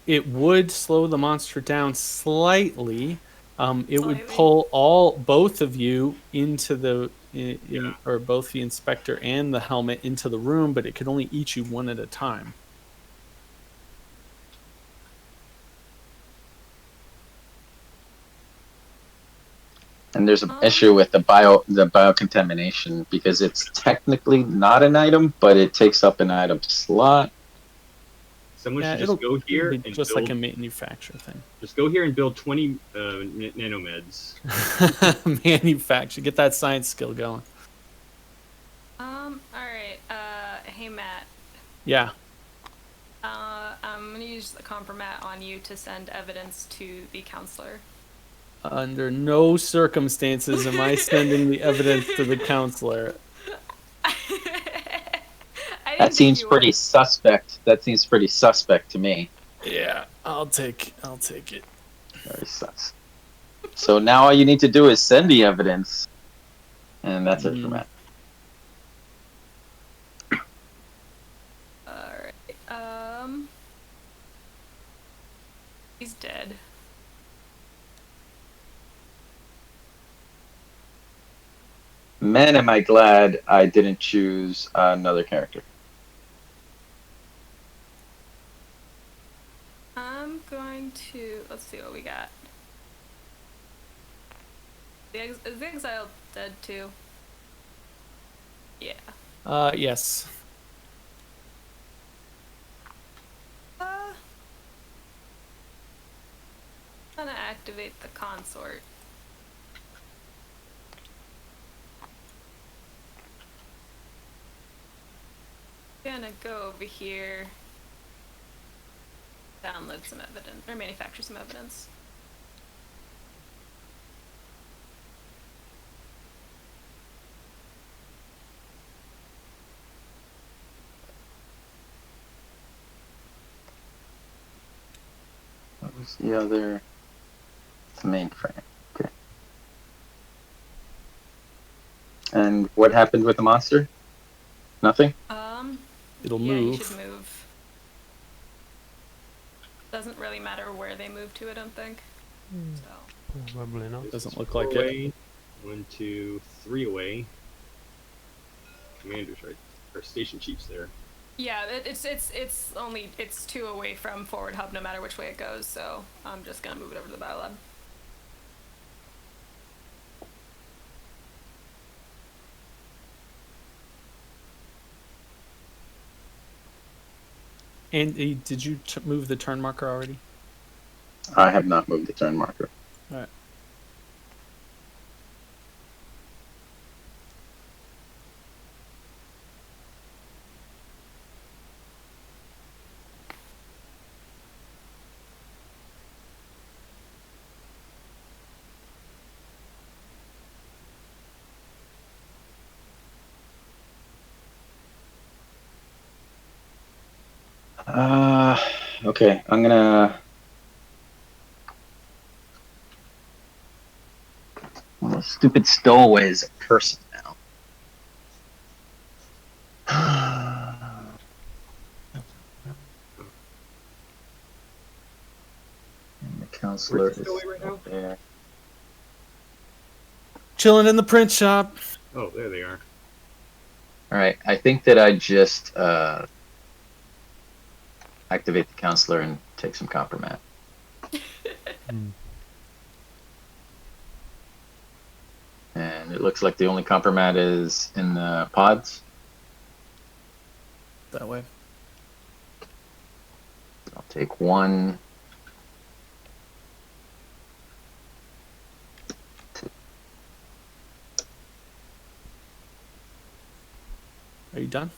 It would slow the monster down slightly. It would Slightly. pull both of you into the Yeah. or both the inspector and the helmet into the room, but it could only eat you one at a time. And there's an issue with the biocontamination because it's technically not an item, but it takes up an item slot. Someone Yeah, should just go here it'll be and just build, like a manufacture thing. just go here and build 20 nanomeds. Manufacture, get that science skill going. All right. Hey Matt. Yeah. I'm gonna use the compromat on you to send evidence to the counselor. Under no circumstances am I sending the evidence to the counselor. That seems pretty suspect. That seems pretty suspect to me. Yeah, I'll take it. Very sus. So now all you need to do is send the evidence, and that's it for Matt. Alright. He's dead. Man, am I glad I didn't choose another character. I'm going to let's see what we got. Is the exile dead too? Yeah. Yes. I'm gonna activate the consort. Gonna go over here, download some evidence, or manufacture some evidence. What was the other? It's the mainframe. Okay. And what happened with the monster? Nothing? It'll yeah, move. he should move. Doesn't really matter where they move to, I don't think. So. Probably not. Doesn't look like it. 1, 2, 3 away. Commander's right. Or station chief's there. Yeah, it's 2 away from forward hub no matter which way it goes, so I'm just gonna move it over to the battle lab. And did you move the turn marker already? I have not moved the turn marker. All right. Okay, I'm gonna. Well, the stupid stowaway is a person now. And the counselor Where's the is stowaway right now? there. Chilling in the print shop. Oh, there they are. All right, I think that I just activate the counselor and take some compromat. Hmm. And it looks like the only compromat is in the pods. That way. I'll take 1. Are you done?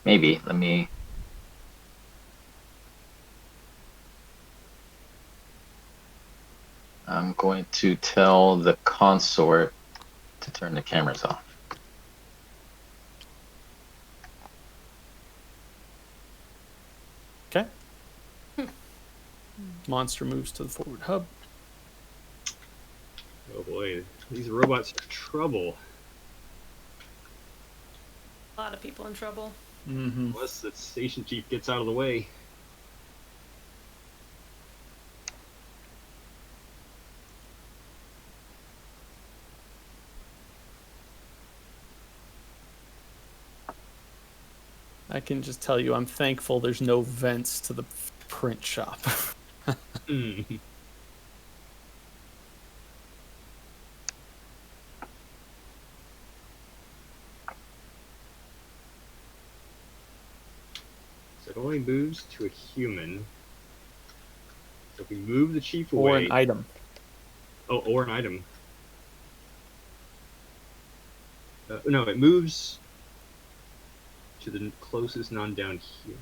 Maybe. Let me. I'm going to tell the consort to turn the cameras off. Okay. Monster moves to the forward hub. Oh boy, these robots are trouble. A lot of people in trouble. Mm-hmm. Unless the station chief gets out of the way. I can just tell you, I'm thankful there's no vents to the print shop. Hmm. So it only moves to a human. So if we move the chief Or away. an item. Oh, or an item. No, it moves to the closest non-down human.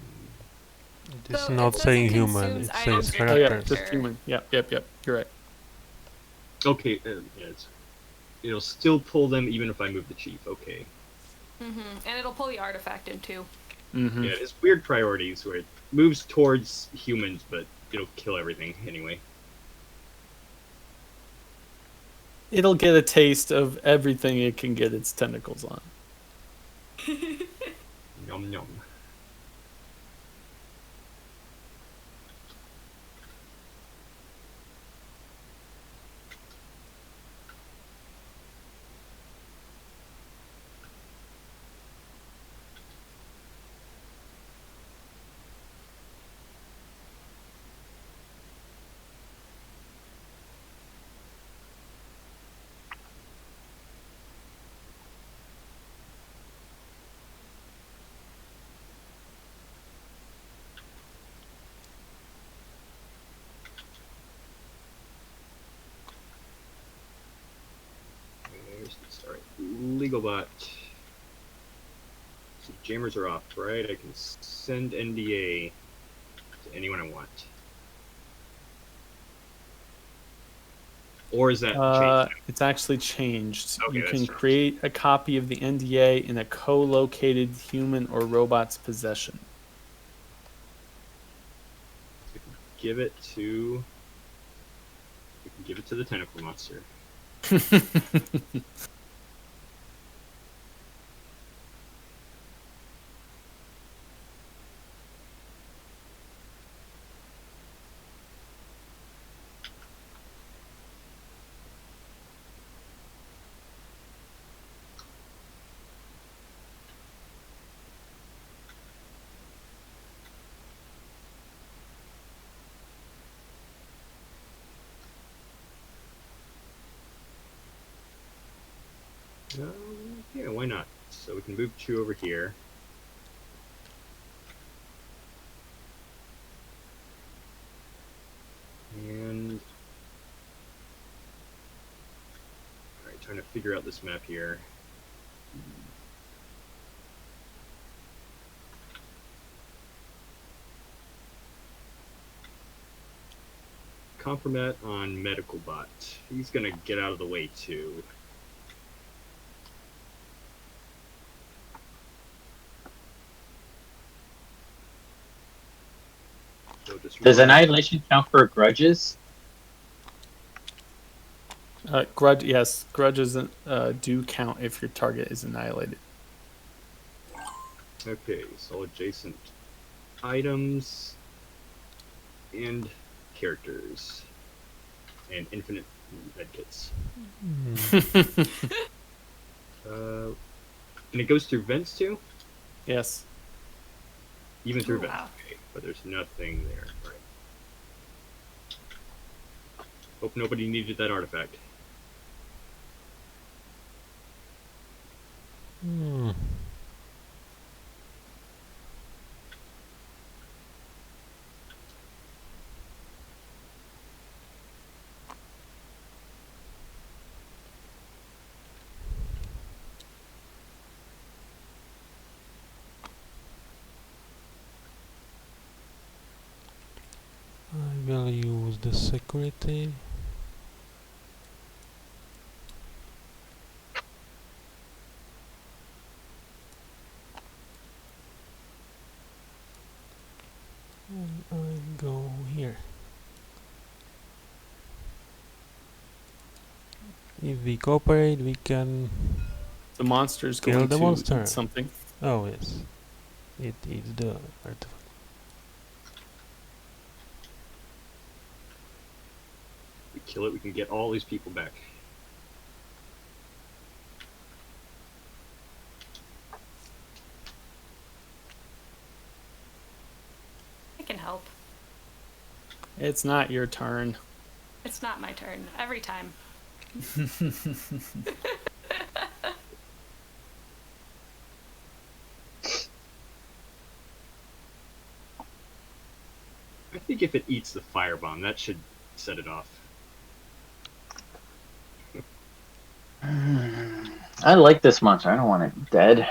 It is So not it saying says it human, consumes it items says per Oh yeah, characters. just human. Yep. You're right. Okay, yeah, it'll still pull them even if I move the chief. Okay. And it'll pull the artifact in too. Mm-hmm. Yeah, it's weird priorities where it moves towards humans, but it'll kill everything anyway. It'll get a taste of everything it can get its tentacles on. Yum yum. Where's the start? Legal bot. So jammers are off, right? I can send NDA to anyone I want. Or is that changed? It's actually changed. Okay, You that's can changed. create a copy of the NDA in a co-located human or robot's possession. We can give it to. We can give it to the tentacle monster. Yeah, why not? So we can move 2 over here. And alright, trying to figure out this map here. Compromat on Medical Bot. He's gonna get out of the way too. So just Does annihilation count for grudges? Grudge, yes, grudges do count if your target is annihilated. Okay, so adjacent items and characters and infinite medkits. And it goes through vents too? Yes. Even through Oh, vents. wow. Okay, but there's nothing there. Right. Hope nobody needed that artifact. Hmm. I will use the security. And I go here. If we cooperate, we can. The monster's Kill going the to monster. eat something. Oh yes, it is the artifact. We kill it, we can get all these people back. I can help. It's not your turn. It's not my turn. Every time. I think if it eats the firebomb, that should set it off. I like this monster. I don't want it dead.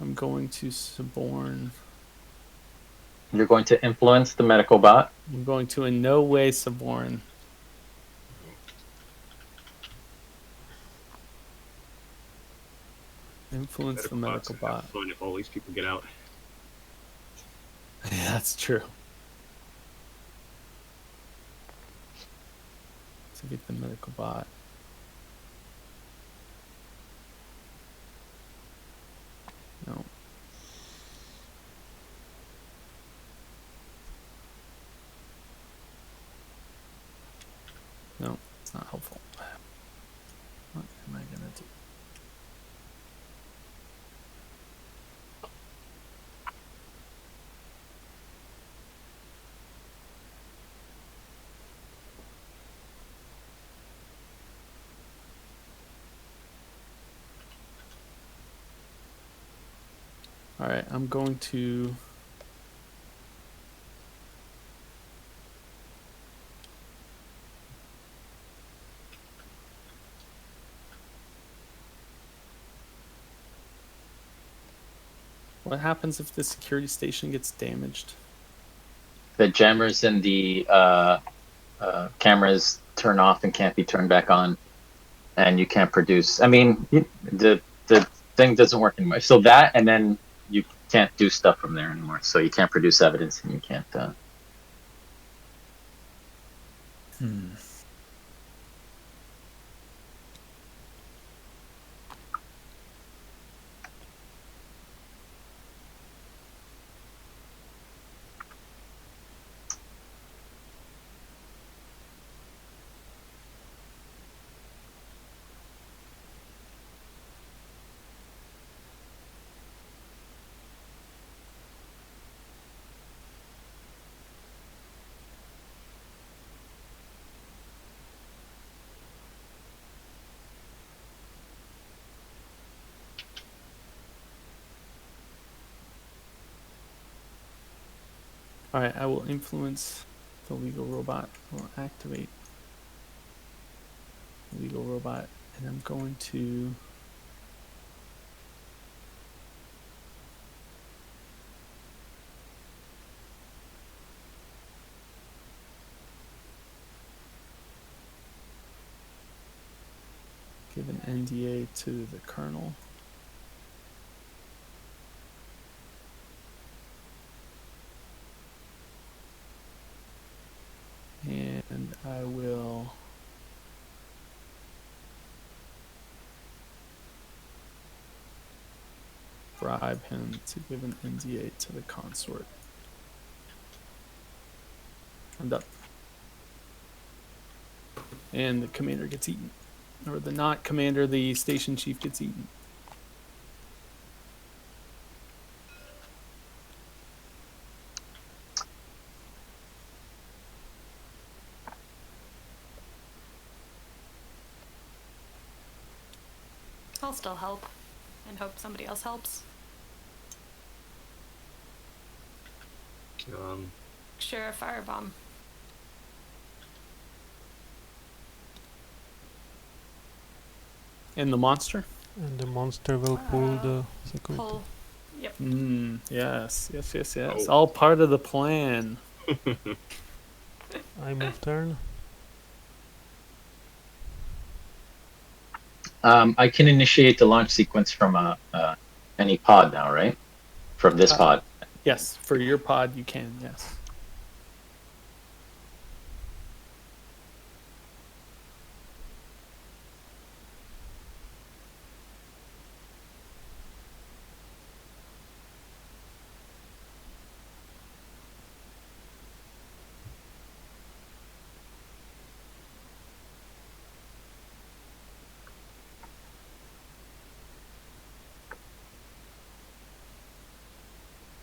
I'm going to suborn. You're going to influence the medical bot. I'm going to in no way suborn. Influence the medical bots would have bot. fun if all these people get out. Yeah, that's true. To get the medical bot. No. No, it's not helpful. What am I gonna do? All right, I'm going to. What happens if the security station gets damaged? The jammers and the cameras turn off and can't be turned back on, and you can't produce. I mean, the thing doesn't work anymore. So that, and then you can't do stuff from there anymore. So you can't produce evidence, and you can't. All right, I will influence the legal robot. I will activate the legal robot, and I'm going to give an NDA to the kernel. And I will bribe him to give an NDA to the consort. I'm done. And the commander gets eaten. Or the not commander, the station chief gets eaten. I'll still help and hope somebody else helps. Sure, a firebomb. And the monster? And the monster will pull the security. Pull. Yep. Yes. Oh. All part of the plan. I move turn. I can initiate the launch sequence from any pod now, right? From this pod. Yes, for your pod you can, yes.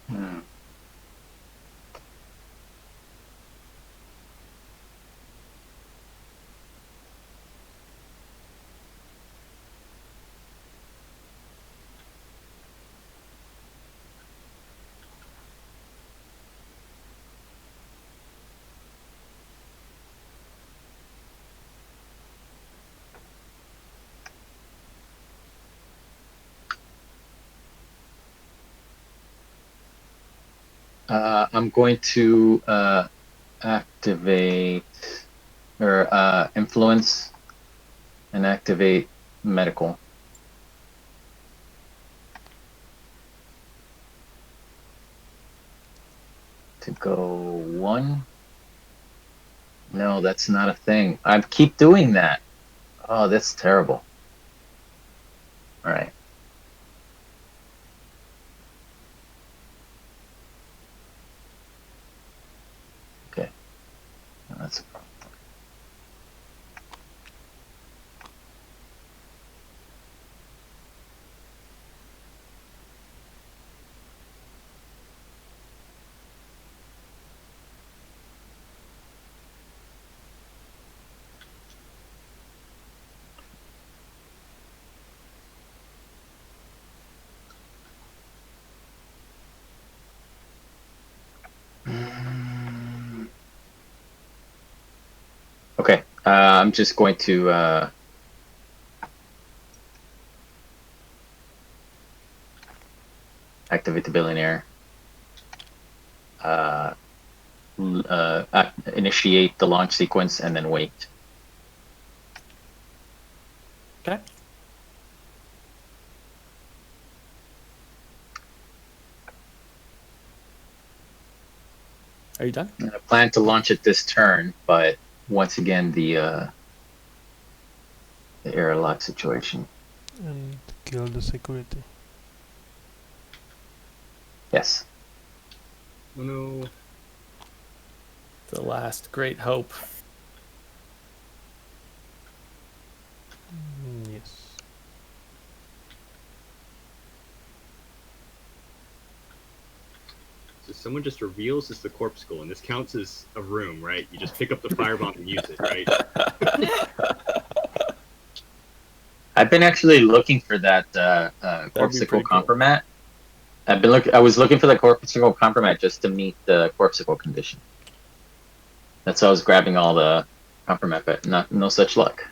Hmm. I'm going to activate or influence and activate medical. To go 1. No, that's not a thing. I keep doing that. Oh, that's terrible. All right. Okay. That's a problem. Okay, I'm just going to activate the billionaire, initiate the launch sequence, and then wait. Okay. Are you done? And I plan to launch it this turn, but once again, the airlock situation. And kill the security. Yes. Oh no. The last great hope. Yes. So someone just reveals it's the corpse skull, and this counts as a room, right? You just pick up the firebomb and use it, right? I've been actually looking for that be corpsicle pretty cool. compromat, I was looking for the corpuscle compromise just to meet the corpuscle condition. That's why I was grabbing all the compromise, but no such luck.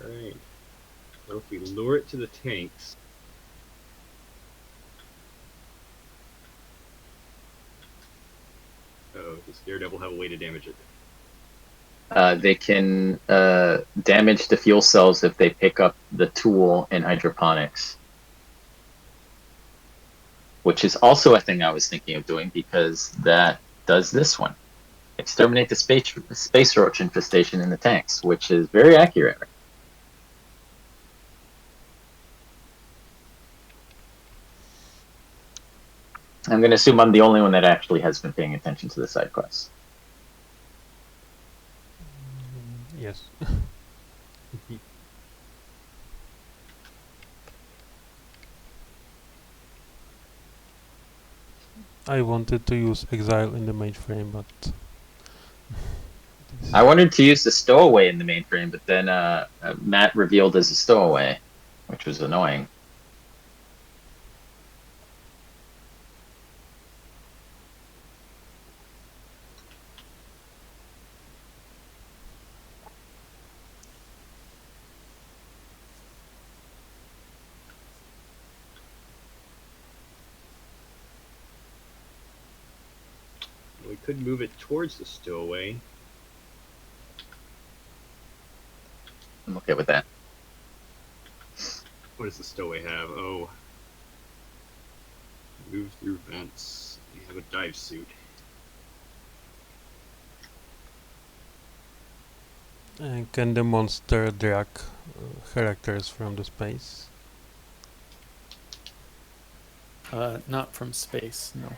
Alright. So if we lure it to the tanks. Oh, does Daredevil have a way to damage it? They can damage the fuel cells if they pick up the tool in hydroponics. Which is also a thing I was thinking of doing because that does this one. Exterminate the space roach infestation in the tanks, which is very accurate. I'm going to assume I'm the only one that actually has been paying attention to the side quests. Yes. I wanted to use exile in the mainframe, but I wanted to use the stowaway in the mainframe, but then Matt revealed as a stowaway, which was annoying. We could move it towards the stowaway. I'm okay with that. What does the stowaway have? Oh. Move through vents. You have a dive suit. and can the monster drag characters from the space? Not from space, no.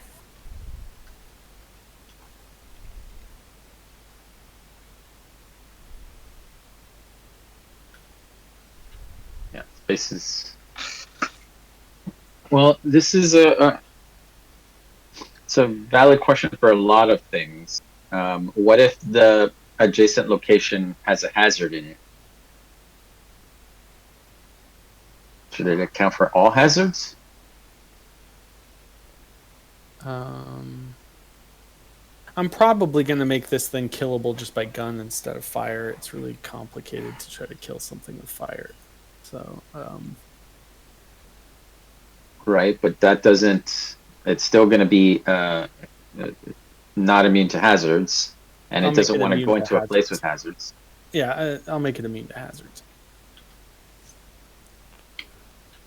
Yeah, space is. Well, this is it's a valid question for a lot of things. What if the adjacent location has a hazard in it? Should it account for all hazards? I'm probably going to make this thing killable just by gun instead of fire. It's really complicated to try to kill something with fire. So, Right, but that doesn't. It's still going to be not immune to hazards, and I'll it make doesn't it want to immune go to into a place hazards. with hazards. Yeah, I'll make it immune to hazards.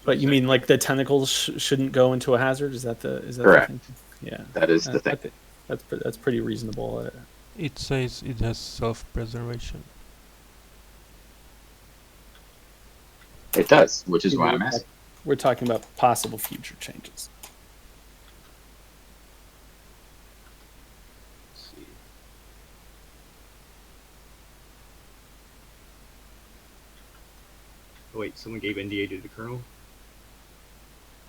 But you mean like the tentacles shouldn't go into a hazard? Is that the Correct. thing? Yeah, That is the thing. That's pretty reasonable. It says it has self-preservation. It does, which is why I'm asking. We're talking about possible future changes. Let's see. Oh wait, someone gave NDA to the colonel?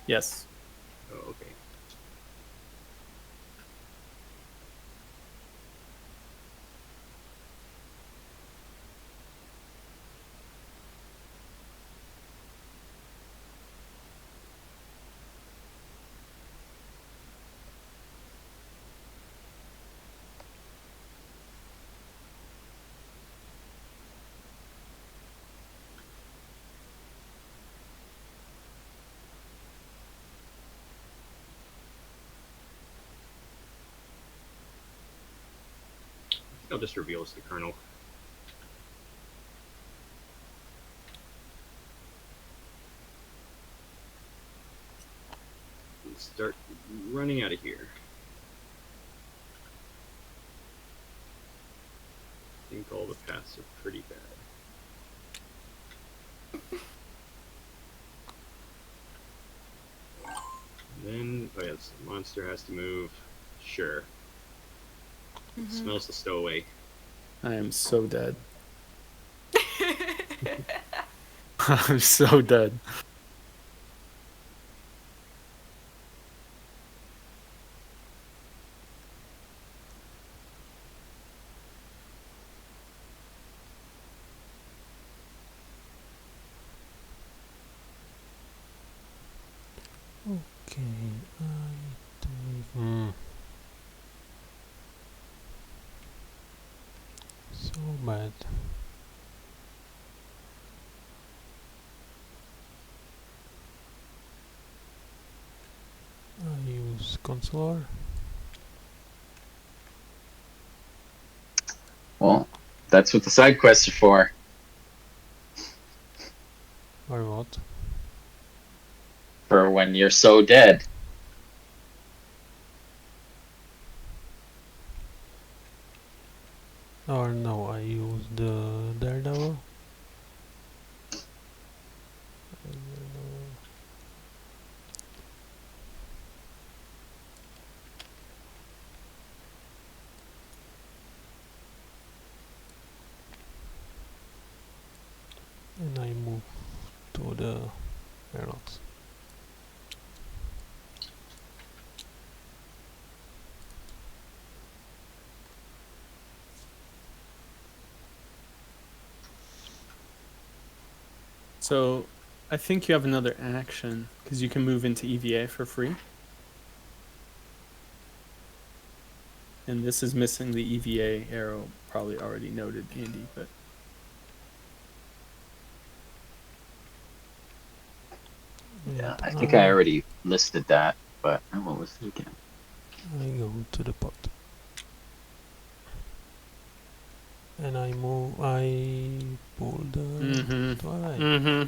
Yes. Oh, okay. I'll just reveal it's the colonel. And start running out of here. I think all the paths are pretty bad. Then, oh yes, the monster has to move. Sure. Mhm. Smells the stowaway. I am so dead. I'm so dead. Okay, I don't. So bad. I use consular. Well, that's what the side quests are for. Or what? For when you're so dead. Or no, I use the Daredevil. And I move to the airlocks. So I think you have another action because you can move into EVA for free. And this is missing the EVA arrow, probably already noted, Andy, but Yeah, I think I already listed that, but what was it again? I go to the pot. And I move, I pull the twilight.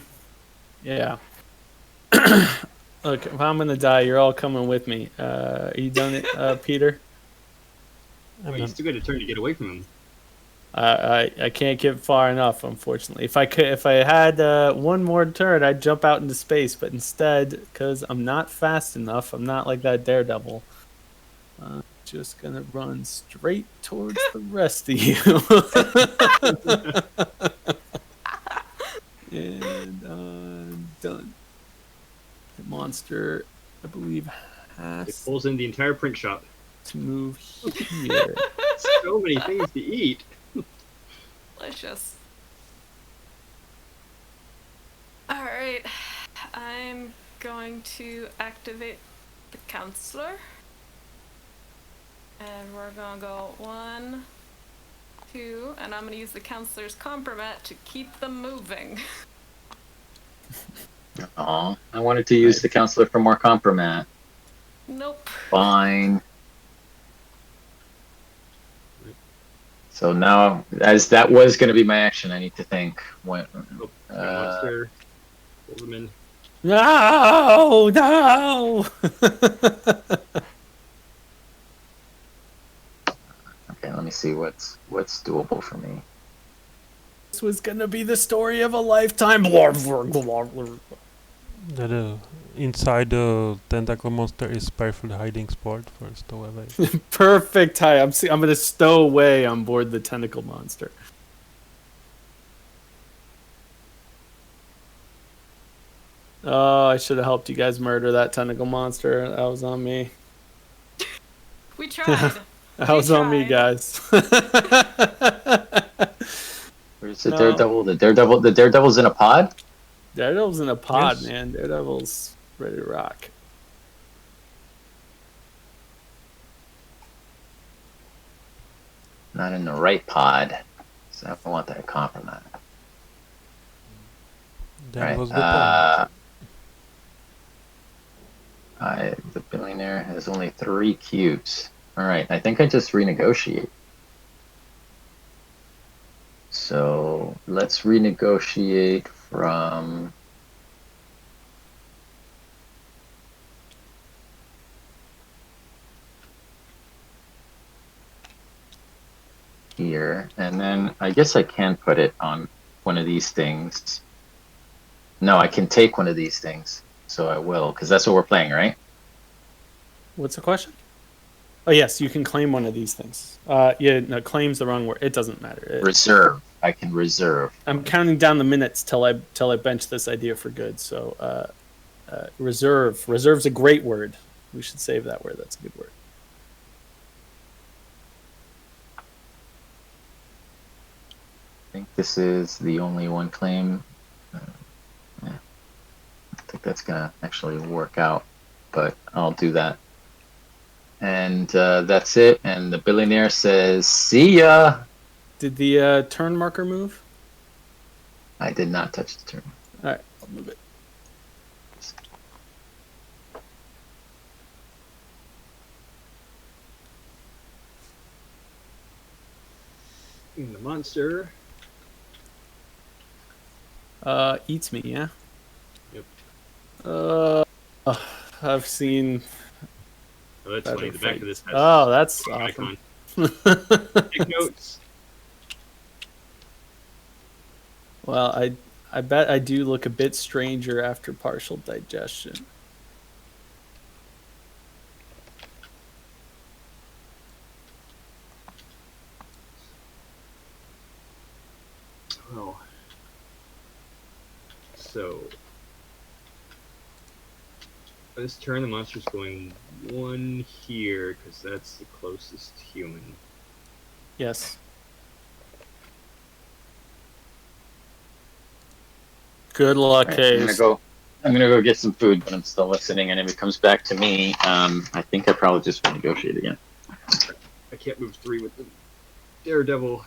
Yeah. Look, if I'm gonna die, you're all coming with me. Are you done, Peter? Oh, you still got a turn to get away from him. I can't get far enough, unfortunately. If I had one more turn, I'd jump out into space. But instead, because I'm not fast enough, I'm not like that Daredevil. I'm just gonna run straight towards the rest of you. And I'm done. The monster, I believe, It has pulls in the entire print shop. to move here. So many things to eat. Delicious. Alright. I'm going to activate the counselor. And we're gonna go 1, 2, and I'm gonna use the counselor's compromat to keep them moving. Oh, I wanted to use the counselor for more compromat. Nope. Fine. So now, as that was going to be my action, I need to think. When, Oh, monster. Pull them in. No, no. Okay, let me see what's doable for me. This was gonna be the story of a lifetime. Inside the tentacle monster is perfect hiding spot for stowaway. Perfect tie. I'm gonna stow away on board the tentacle monster. Oh, I should have helped you guys murder that tentacle monster. That was on me. We tried. That was on me, guys. Where's the Daredevil? The Daredevil's in a pod? Daredevil's in a pod, Yes. man. Daredevil's ready to rock. Not in the right pod. So I want that compromise. That Right. was the point. The billionaire has only 3 cubes. Alright, I think I just renegotiate. So let's renegotiate from here, and then I guess I can put it on one of these things. No, I can take one of these things, so I will, because that's what we're playing, right? What's the question? Oh yes, you can claim one of these things. Yeah, no, claim's the wrong word. It doesn't matter. Reserve. I can reserve. I'm counting down the minutes till I bench this idea for good. So reserve. Reserve's a great word. We should save that word. That's a good word. I think this is the only one claim. Yeah. I think that's gonna actually work out but I'll do that. And that's it. And the billionaire says, "See ya." Did the turn marker move? I did not touch the turn. All right, I'll move it. And the monster. Eats me, yeah? Yep. I've seen... Oh, that's funny. The back of this has Oh, that's icon. awesome. Take notes. Well, I bet I do look a bit stranger after partial digestion. Oh. So this turn, the monster's going 1 here because that's the closest human. Yes. Good luck, All right, Hayes. I'm gonna go get some food, but I'm still listening. And if it comes back to me, I think I probably just will negotiate again. I can't move 3 with the Daredevil.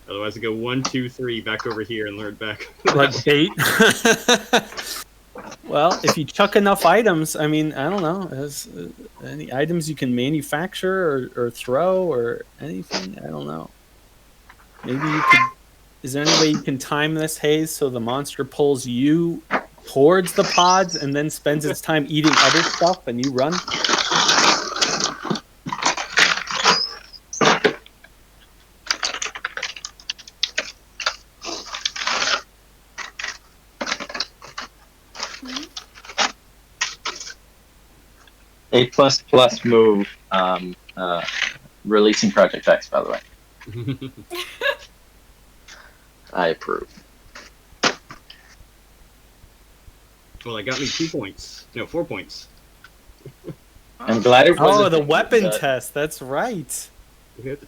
Otherwise, I go 1, 2, 3 back over here and learn back. Like bait. Well, if you chuck enough items, I mean, I don't know. Any items you can manufacture or throw or anything? I don't know. Maybe you could. Is there any way you can time this, Hayes, so the monster pulls you towards the pods and then spends its time eating other stuff and you run? A++ move. Releasing Project X, by the way. I approve. Well, that got me 2 points. No, 4 points. I'm glad it wasn't. Oh, the weapon test. That's right.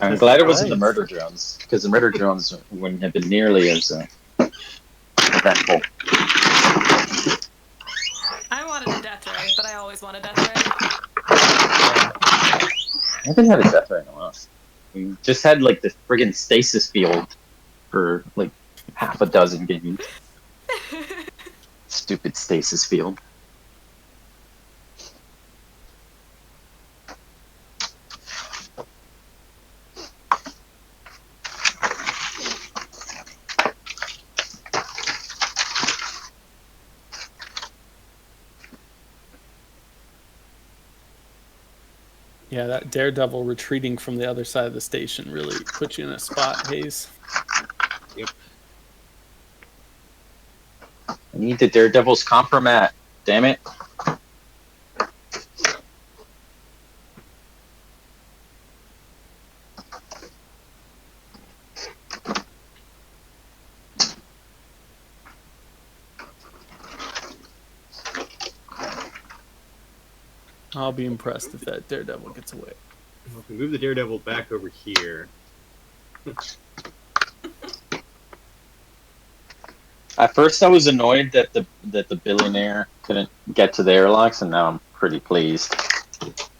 I'm glad it wasn't the murder drones, because the murder drones wouldn't have been nearly as eventful. I wanted a death ray, but I always want a death ray. I haven't had a death ray in a while. We just had like the friggin' stasis field for like half a dozen games. Stupid stasis field. Yeah, that Daredevil retreating from the other side of the station really puts you in a spot, Hayes. Yep. I need the Daredevil's compromat. Damn it. I'll be impressed if that Daredevil gets away. Well, if we move the Daredevil back over here. At first, I was annoyed that the billionaire couldn't get to the airlocks, and now I'm pretty pleased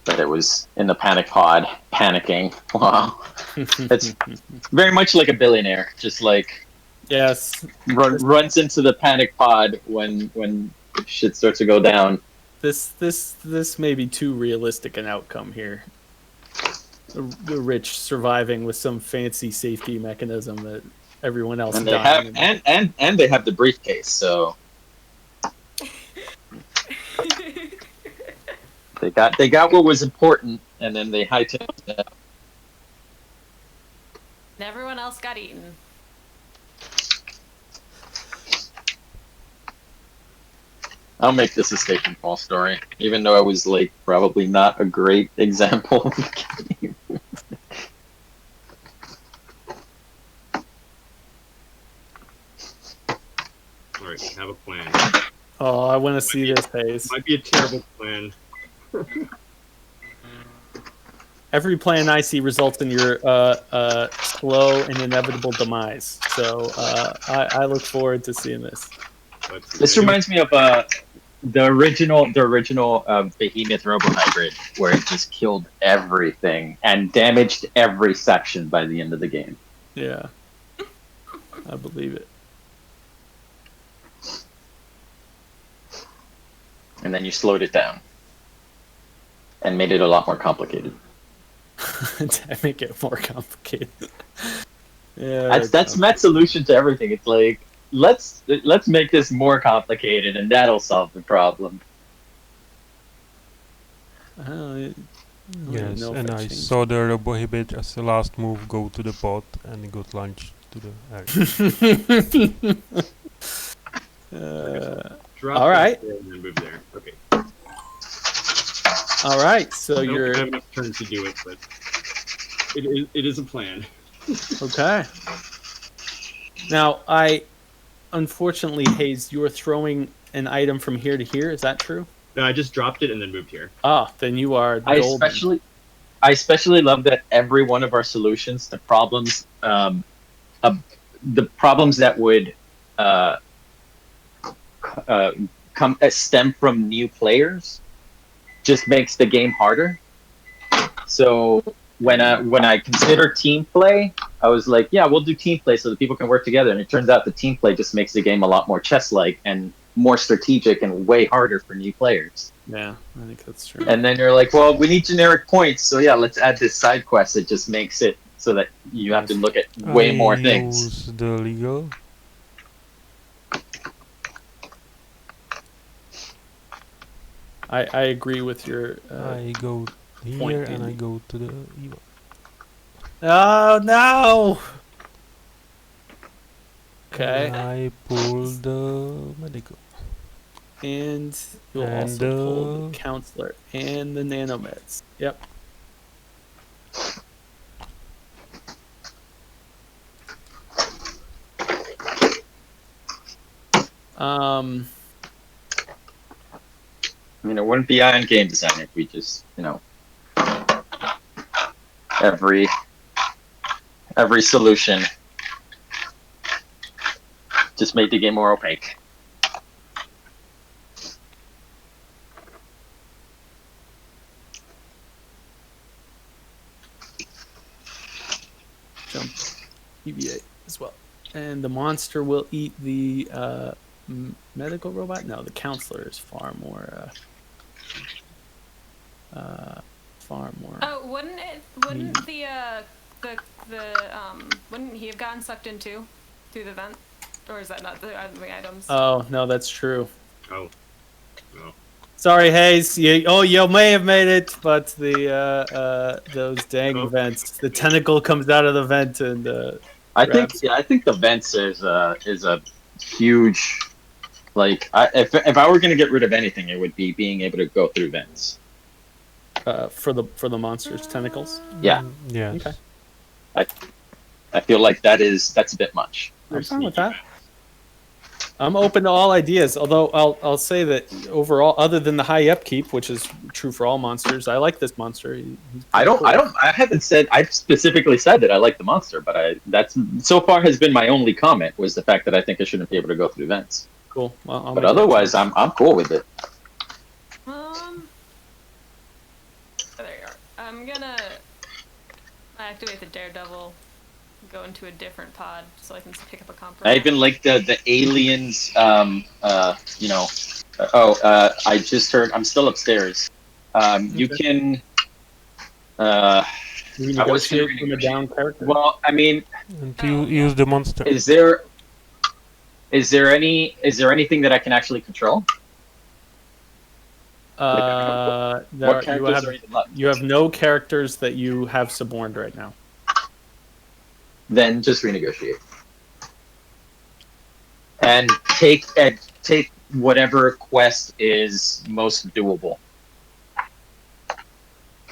that it was in the panic pod, panicking. Wow, it's very much like a billionaire, just like Yes, runs into the panic pod when shit starts to go down. this may be too realistic an outcome here. The rich surviving with some fancy safety mechanism that everyone else And they dying. have and they have the briefcase, so they got what was important, and then they hightailed it out. And everyone else got eaten. I'll make this a Stationfall story, even though I was like probably not a great example of the game. Alright, have a plan. Oh, I want to see this, Hayes. Might be a terrible plan. Every plan I see results in your slow and inevitable demise. So I look forward to seeing this. This reminds me of the original Behemoth Robo Hybrid, where it just killed everything and damaged every section by the end of the game. Yeah. I believe it. And then you slowed it down and made it a lot more complicated. To make it more complicated. Yeah. That's Matt's solution to everything. It's like, let's make this more complicated, and that'll solve the problem. Yes, and I saw the Robo Hybrid as the last move go to the pot, and it got launched to the area. Drop all right. that there and then move there. Okay. All right. So I don't you're have enough turns to do it, but it is a plan. okay. Now, unfortunately, Hayes, you are throwing an item from here to here. Is that true? No, I just dropped it and then moved here. Ah, then you are I golden. especially love that every one of our solutions, the problems that would stem from new players, just makes the game harder. So when I consider team play, I was like, yeah, we'll do team play so that people can work together. And it turns out the team play just makes the game a lot more chess-like and more strategic and way harder for new players. Yeah, I think that's true. And then you're like, well, we need generic points, so yeah, let's add this side quest that just makes it so that you have to look at way more things. Use the legal. I agree with your. I go here point and in. I go to the evil. Oh no! Okay, And I pull the medical. and you'll And also pull the- the counselor and the nanomeds. Yep. I mean, it wouldn't be on game design if we just, every solution just made the game more opaque. Jump, deviate as well, and the monster will eat the medical robot. No, the counselor is far more. Oh, wouldn't wouldn't he have gotten sucked in too, through the vent, or is that not the items? Oh no, that's true. Oh. No. Sorry, Hayes. You may have made it, but the those dang Oh. vents. The tentacle comes out of the vent and I grabs- think the vents is a huge, like, if I were going to get rid of anything, it would be being able to go through vents. for the monster's tentacles. Yeah. Yes. Okay. I feel like that's a bit much. I'm fine with that. I'm open to all ideas. Although I'll say that overall, other than the high upkeep, which is true for all monsters, I like this monster. He's I specifically said that I like the monster, but that's so far has been my only comment, was the fact that I think I shouldn't be able to go through vents. cool. Well, I'll But make that otherwise, change. I'm cool with it. Oh, there you are. I'm gonna activate the Daredevil, go into a different pod so I can pick up a compromise. I even like the aliens. I just heard. I'm still upstairs. You can. You I was negotiate gonna from a down character. Well, I mean, And you use the monster. is there anything that I can actually control? What What characters are even left? you have no characters that you have suborned right now. Then just renegotiate and take whatever quest is most doable.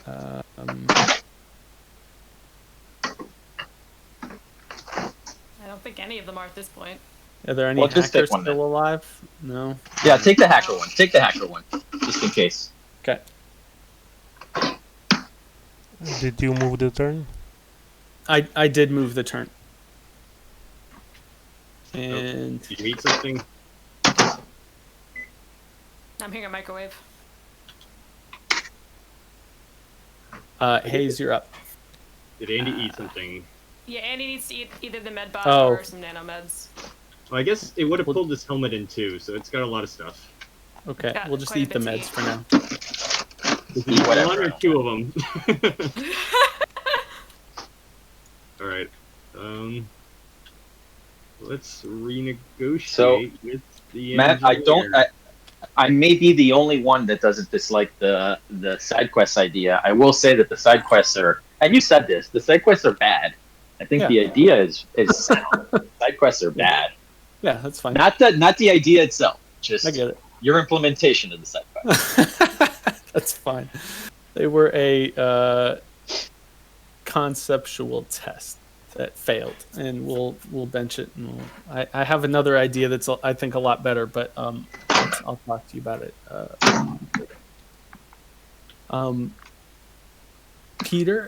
I don't think any of them are at this point. Are there any Well, just take hackers one then. still alive? No. Yeah, take the hacker one. Take the hacker one, just in case. Okay. Did you move the turn? I did move the turn. And Did you eat something? I'm hearing a microwave. Hayes, you're up. Did Andy eat something? Yeah, Andy needs to eat either the med bot Oh. or some nanomeds. Well, I guess it would have Well- pulled this helmet in too, so it's got a lot of stuff. Okay, Got we'll just quite a eat the bit to meds eat. for now. Eat whatever. One or two of them. All right. Let's renegotiate So, with the Matt, I don't. engineer. I may be the only one that doesn't dislike the side quest idea. I will say that the side quests are, and you said this, the side quests are bad. I think Yeah. the idea is side quests are bad. Yeah, that's fine. Not the idea itself. Just I get it. your implementation of the side quest. That's fine. They were a conceptual test that failed, and we'll bench it. And I have another idea that's I think a lot better, but I'll talk to you about it. Peter,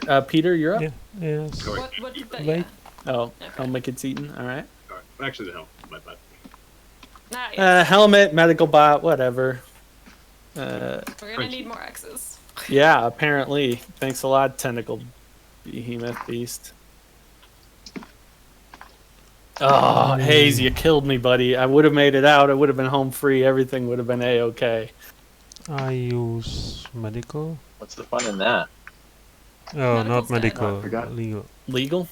you're up. Yeah. Yes. Sorry. What did that? Wait. Yeah. Oh, Okay. helmet gets eaten. All right. All right. Actually, the hell. My bad. Ah, yes. Helmet, medical bot, whatever. We're gonna Crunchy. need more X's. Yeah, apparently. Thanks a lot, tentacle behemoth beast. Oh, Hayes, you killed me, buddy. I would have made it out. I would have been home free. Everything would have been A-okay. I use medical. What's the fun in that? Oh, Medical's not dead. medical. I forgot. Legal. Legal?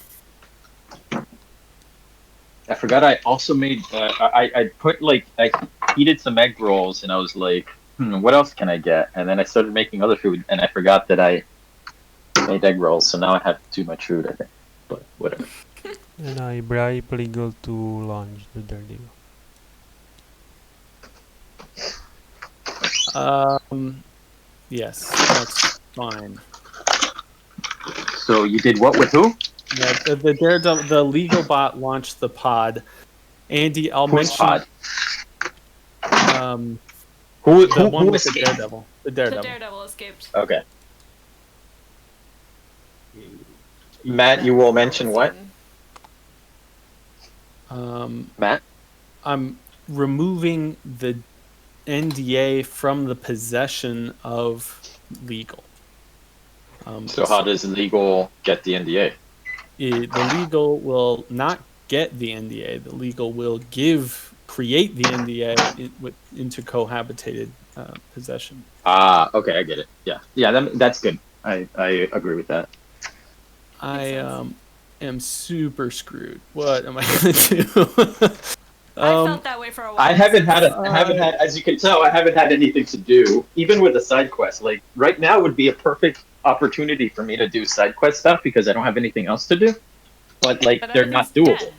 I forgot. I also made. I put I heated some egg rolls, and I was like, what else can I get? And then I started making other food, and I forgot that I made egg rolls. So now I have too much food, I think. But whatever. And I bribe legal to launch the Daredevil. Yes, that's fine. So you did what with who? Yeah, the Daredevil, the legal bot launched the pod. Andy, I'll Who's mention pod? um Who the one with the escaped? Daredevil. The The Daredevil. Daredevil escaped. Okay, Matt, you will mention what? Matt? I'm removing the NDA from the possession of legal. So how does legal get the NDA? The legal will not get the NDA. The legal will create the NDA into cohabitated possession. Ah, okay, I get it. Yeah, that's good. I agree with that. I am super screwed. What am I gonna do? I felt that way for a while. I haven't had, as you can tell, I haven't had anything to do, even with the side quest. Like right now would be a perfect opportunity for me to do side quest stuff because I don't have anything else to do. But like But they're not everything's doable. dead.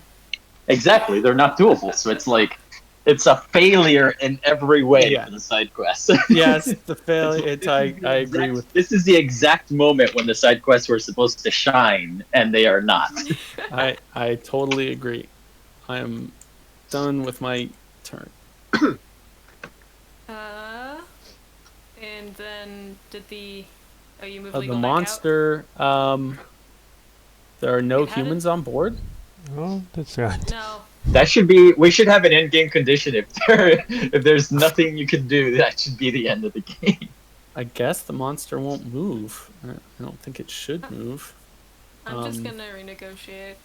Exactly, they're not doable. So it's like it's a failure in every way Yeah. for the side quest. Yes, the failure. I agree with. This is the exact moment when the side quests were supposed to shine, and they are not. I totally agree. I am done with my turn. And then did the you moved Of legal the back out? monster, there are no You had it? humans on board. Oh, that's right. No. That should be. We should have an end game condition. If there's nothing you can do, that should be the end of the game. I guess the monster won't move. I don't think it should move. I'm just gonna renegotiate.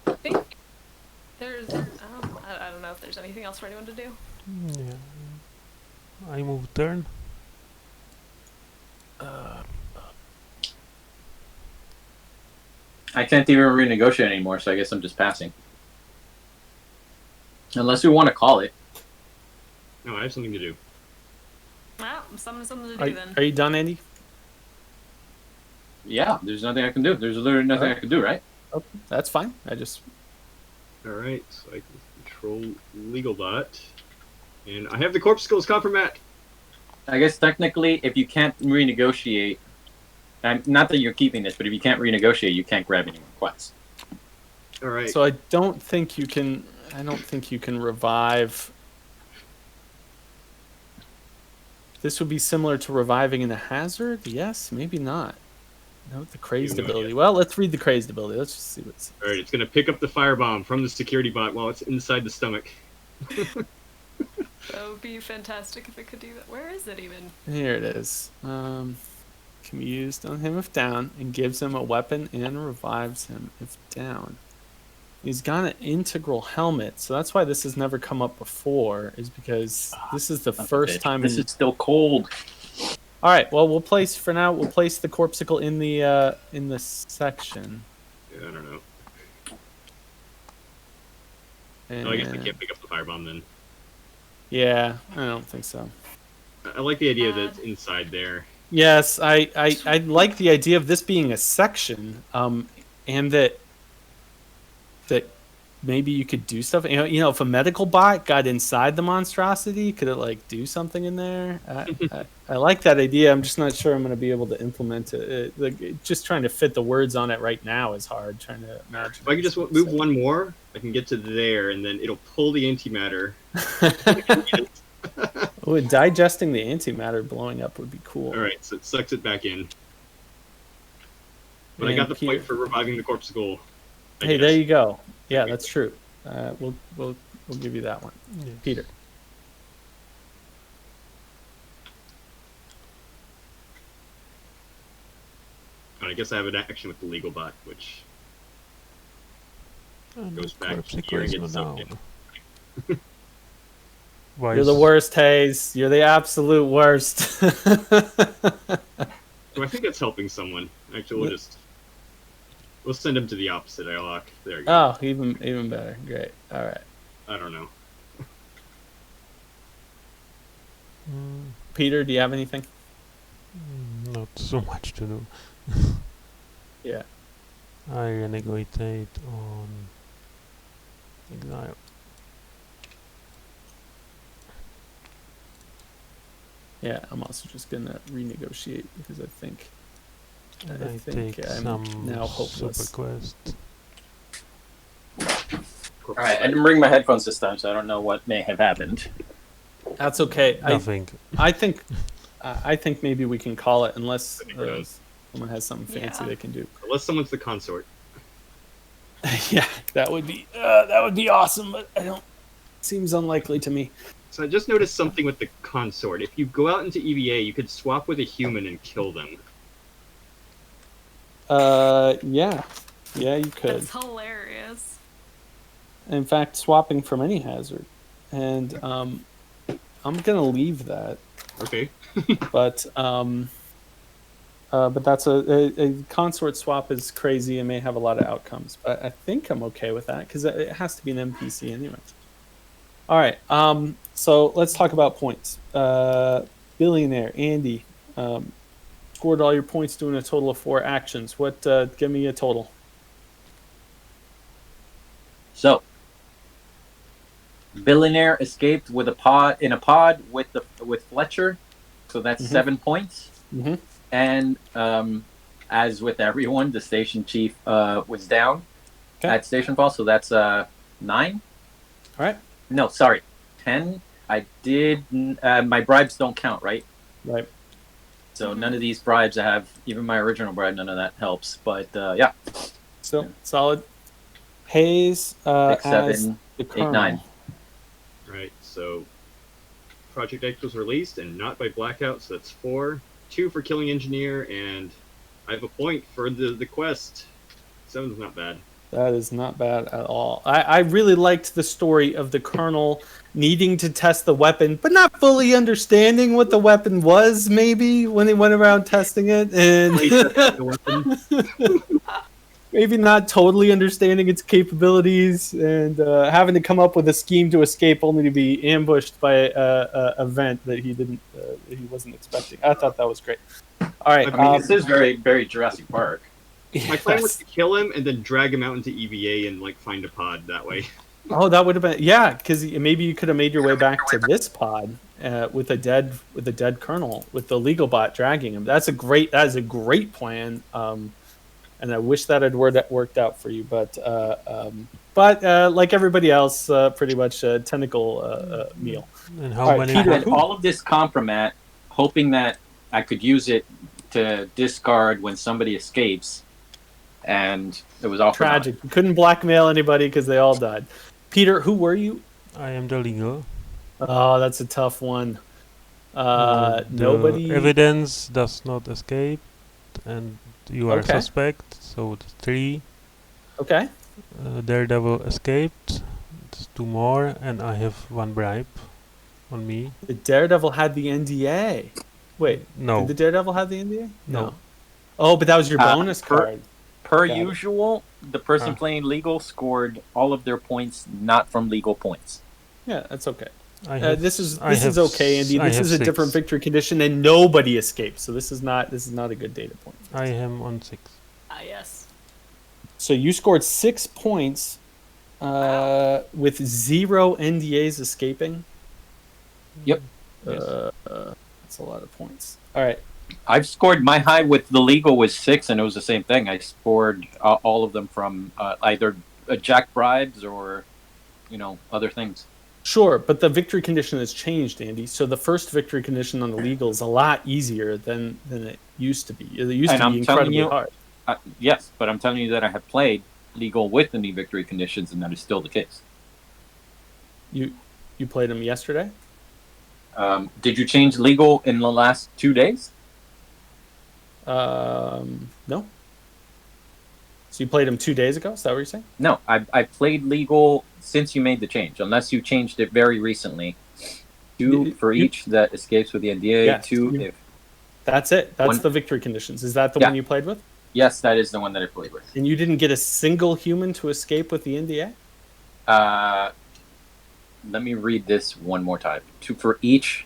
I think there's. I don't know if there's anything else for anyone to do. Yeah. I move turn. I can't even renegotiate anymore, so I guess I'm just passing. Unless we want to call it. No, I have something to do. Well, I'm summoning something to do then. Are you done, Andy? Yeah, there's nothing I can do. There's literally nothing I can do, right? Okay, that's fine. I just All right, so I can control Legalbot, and I have the corpse skills compromat. I guess technically, if you can't renegotiate, not that you're keeping this, but if you can't renegotiate, you can't grab any more quests. All right. so I don't think you can. I don't think you can revive. This would be similar to reviving in a hazard. Yes, maybe not. Note the crazed Yeah. ability. Well, let's read the crazed ability. Let's just see what's. All right, it's going to pick up the firebomb from the security bot while it's inside the stomach. That would be fantastic if it could do that. Where is it even? Here it is. Can be used on him if down, and gives him a weapon and revives him if down. He's got an integral helmet, so that's why this has never come up before. Is because this is the first time. This is still cold. All right. Well, we'll place for now. We'll place the corpsicle in the section. Yeah, I don't know. And, Oh, I guess they can't pick up the firebomb then. Yeah, I don't think so. I like the idea that it's inside there. Yes, I like the idea of this being a section, and that maybe you could do stuff. You know, if a medical bot got inside the monstrosity, could it like do something in there? I like that idea. I'm just not sure I'm going to be able to implement it. Just trying to fit the words on it right now is hard. Trying to imagine. If I could just move one more, I can get to there, and then it'll pull the antimatter. Oh, digesting the antimatter blowing up would be cool. All right, so it sucks it back in. But I And got the Peter- point for reviving the corpsicle. I Hey, guess. there you go. Yeah, that's true. We'll give you that one, Yes. Peter. And I guess I have an action with the legal bot, which And Goes the back corpsicle here and is gets sucked down. Why You're the is- worst, Hayes. You're the absolute worst. so I think that's helping someone. Actually, we'll send him to the opposite airlock. There you go. Oh, even better. Great. All right. I don't know. Mm, Peter, do you have anything? not so much to do. Yeah. I renegociate on exile. Yeah, I'm also just gonna renegotiate because I think And I I think take I'm some now hopeless. super quest. All right, I didn't bring my headphones this time, so I don't know what may have happened. That's okay. Nothing. I think maybe we can call it unless I think we're done. someone has something fancy Yeah. they can do. Unless someone's the consort. Yeah, that would be awesome, but I don't. Seems unlikely to me. So I just noticed something with the consort. If you go out into EVA, you could swap with a human and kill them. Yeah, you could. That's hilarious. In fact, swapping from any hazard, and I'm gonna leave that. Okay. But that's a consort swap is crazy and may have a lot of outcomes. But I think I'm okay with that because it has to be an NPC anyway. All right. So let's talk about points. Billionaire Andy scored all your points doing a total of 4 actions. What? Give me a total. So, Billionaire escaped with a pod with Fletcher, so that's Mhm. 7 points. Mhm. And as with everyone, the station chief was down Okay. at Stationfall, so that's 9. All right. No, sorry, 10. I did. My bribes don't count, right? Right. So none of these bribes I have, even my original bribe, none of that helps. But yeah, Still solid. Hayes 6, as 7, the 8, colonel. 9. Right, so Project X was released and not by Blackout, so that's 4. 2 for Killing Engineer, and I have a point for the quest. 7's not bad. That is not bad at all. I really liked the story of the colonel needing to test the weapon, but not fully understanding what the weapon was, maybe, when he went around testing it. And maybe not totally understanding its capabilities and having to come up with a scheme to escape only to be ambushed by a event that he wasn't expecting. I thought that was great. All right. I mean, this is very, very Jurassic Park. My plan was to kill him and then drag him out into EVA and like find a pod that way. Oh, that would have been because maybe you could have made your way back to this pod with a dead colonel with the legal bot dragging him. That is a great plan, and I wish that had worked out for you. But like everybody else, pretty much tentacle meal. And All how right, many? I Peter, had all of this compromat, hoping that I could use it to discard when somebody escapes, and it was all for naught. Tragic. You couldn't blackmail anybody because they all died. Peter, who were you? I am the legal. Oh, that's a tough one. The Nobody. evidence does not escape, and you are Okay. suspect. So it's 3. Okay. Daredevil escaped. It's 2 more, and I have 1 bribe on me. The Daredevil had the NDA. Wait, No. did the Daredevil have the NDA? No. Oh, but that was your bonus per- card. Per Got it. usual, the person Ah. playing legal scored all of their points not from legal points. Yeah, that's okay. I have, This is I have okay, s- Andy. I This have is a 6. different victory condition, and nobody escaped. So this is not a good data point. I am on 6. Ah, yes. So you scored 6 points, with 0 NDAs escaping. Yep. That's a lot of points. All right. I've scored my high with the legal was 6, and it was the same thing. I scored all of them from either jack bribes or, other things. Sure, but the victory condition has changed, Andy. So the first victory condition on the legal is a lot easier than it used to be. It used And to I'm be telling incredibly you- hard. Yes, but I'm telling you that I have played legal with the new victory conditions, and that is still the case. You played them yesterday? Did you change legal in the last 2 days? No. So you played them 2 days ago? Is that what you're saying? No, I played legal since you made the change, unless you changed it very recently. 2 for each that escapes with the NDA. Yeah, 2 if That's it. That's One- the victory conditions. Is that the Yeah. one you played with? yes, that is the one that I played with. And you didn't get a single human to escape with the NDA? Let me read this one more time. 2 for each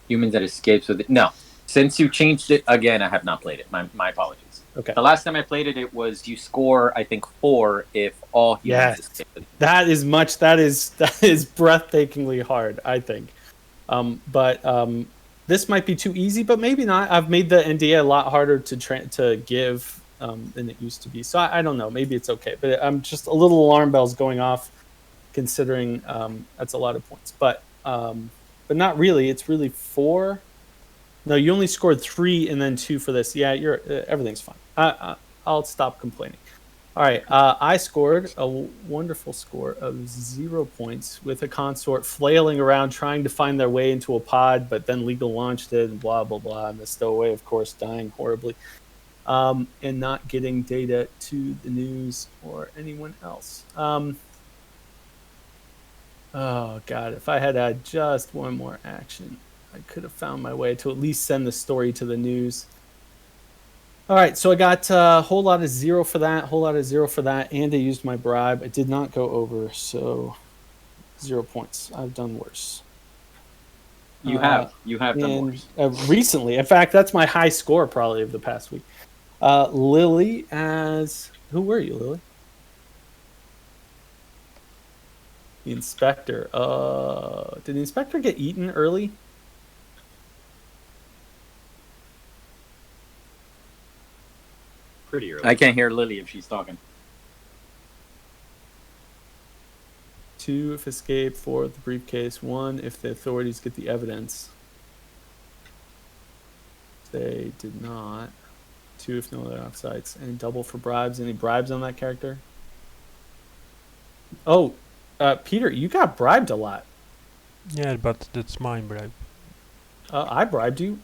human that escapes with it. No, since you changed it again, I have not played it. My apologies. Okay. The last time I played it, it was you score, I think, 4 if all humans Yes. escape with it. That is breathtakingly hard, I think. But this might be too easy, but maybe not. I've made the NDA a lot harder to give than it used to be. So I don't know. Maybe it's okay. But I'm just a little alarm bells going off, considering that's a lot of points. But not really. It's really 4. No, you only scored 3 and then 2 for this. Yeah, you're everything's fine. I'll stop complaining. All right, I scored a wonderful score of 0 points with a consort flailing around trying to find their way into a pod, but then legal launched it and blah, blah, blah. And the stowaway, of course, dying horribly and not getting data to the news or anyone else. Oh, God, if I had had just one more action, I could have found my way to at least send the story to the news. All right, so I got a whole lot of 0 for that, and I used my bribe. I did not go over, so 0 points. I've done worse. You have done worse. Recently, in fact, that's my high score probably of the past week. Lily who were you, Lily? The inspector. Did the inspector get eaten early? Pretty early. I can't hear Lily if she's talking. 2 if escape, 4 if the briefcase, 1 if the authorities get the evidence. They did not. 2 if no other offsites. Any double for bribes? Any bribes on that character? Oh, Peter, you got bribed a lot. Yeah, but that's my bribe. I bribed you.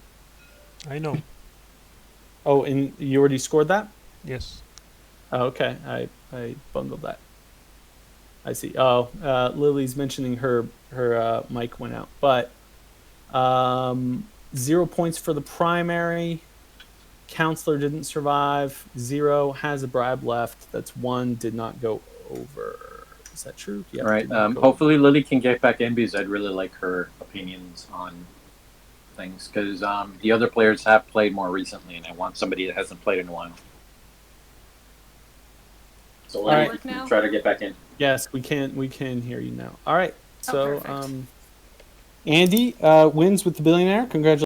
I know. Oh, and you already scored that? Yes. Oh, okay. I bungled that. I see. Oh, Lily's mentioning her mic went out. But 0 points for the primary. Counselor didn't survive. 0 has a bribe left. That's 1 did not go over. Is that true? Yeah. All right. did not go Hopefully Lily can get back in because I'd really like her opinions on things because the other players have played more recently, and I want somebody that hasn't played in a while. So Lily, right. can try to get back in. Yes, we can hear you now. All right. So perfect. Andy wins with the billionaire. Congratulations.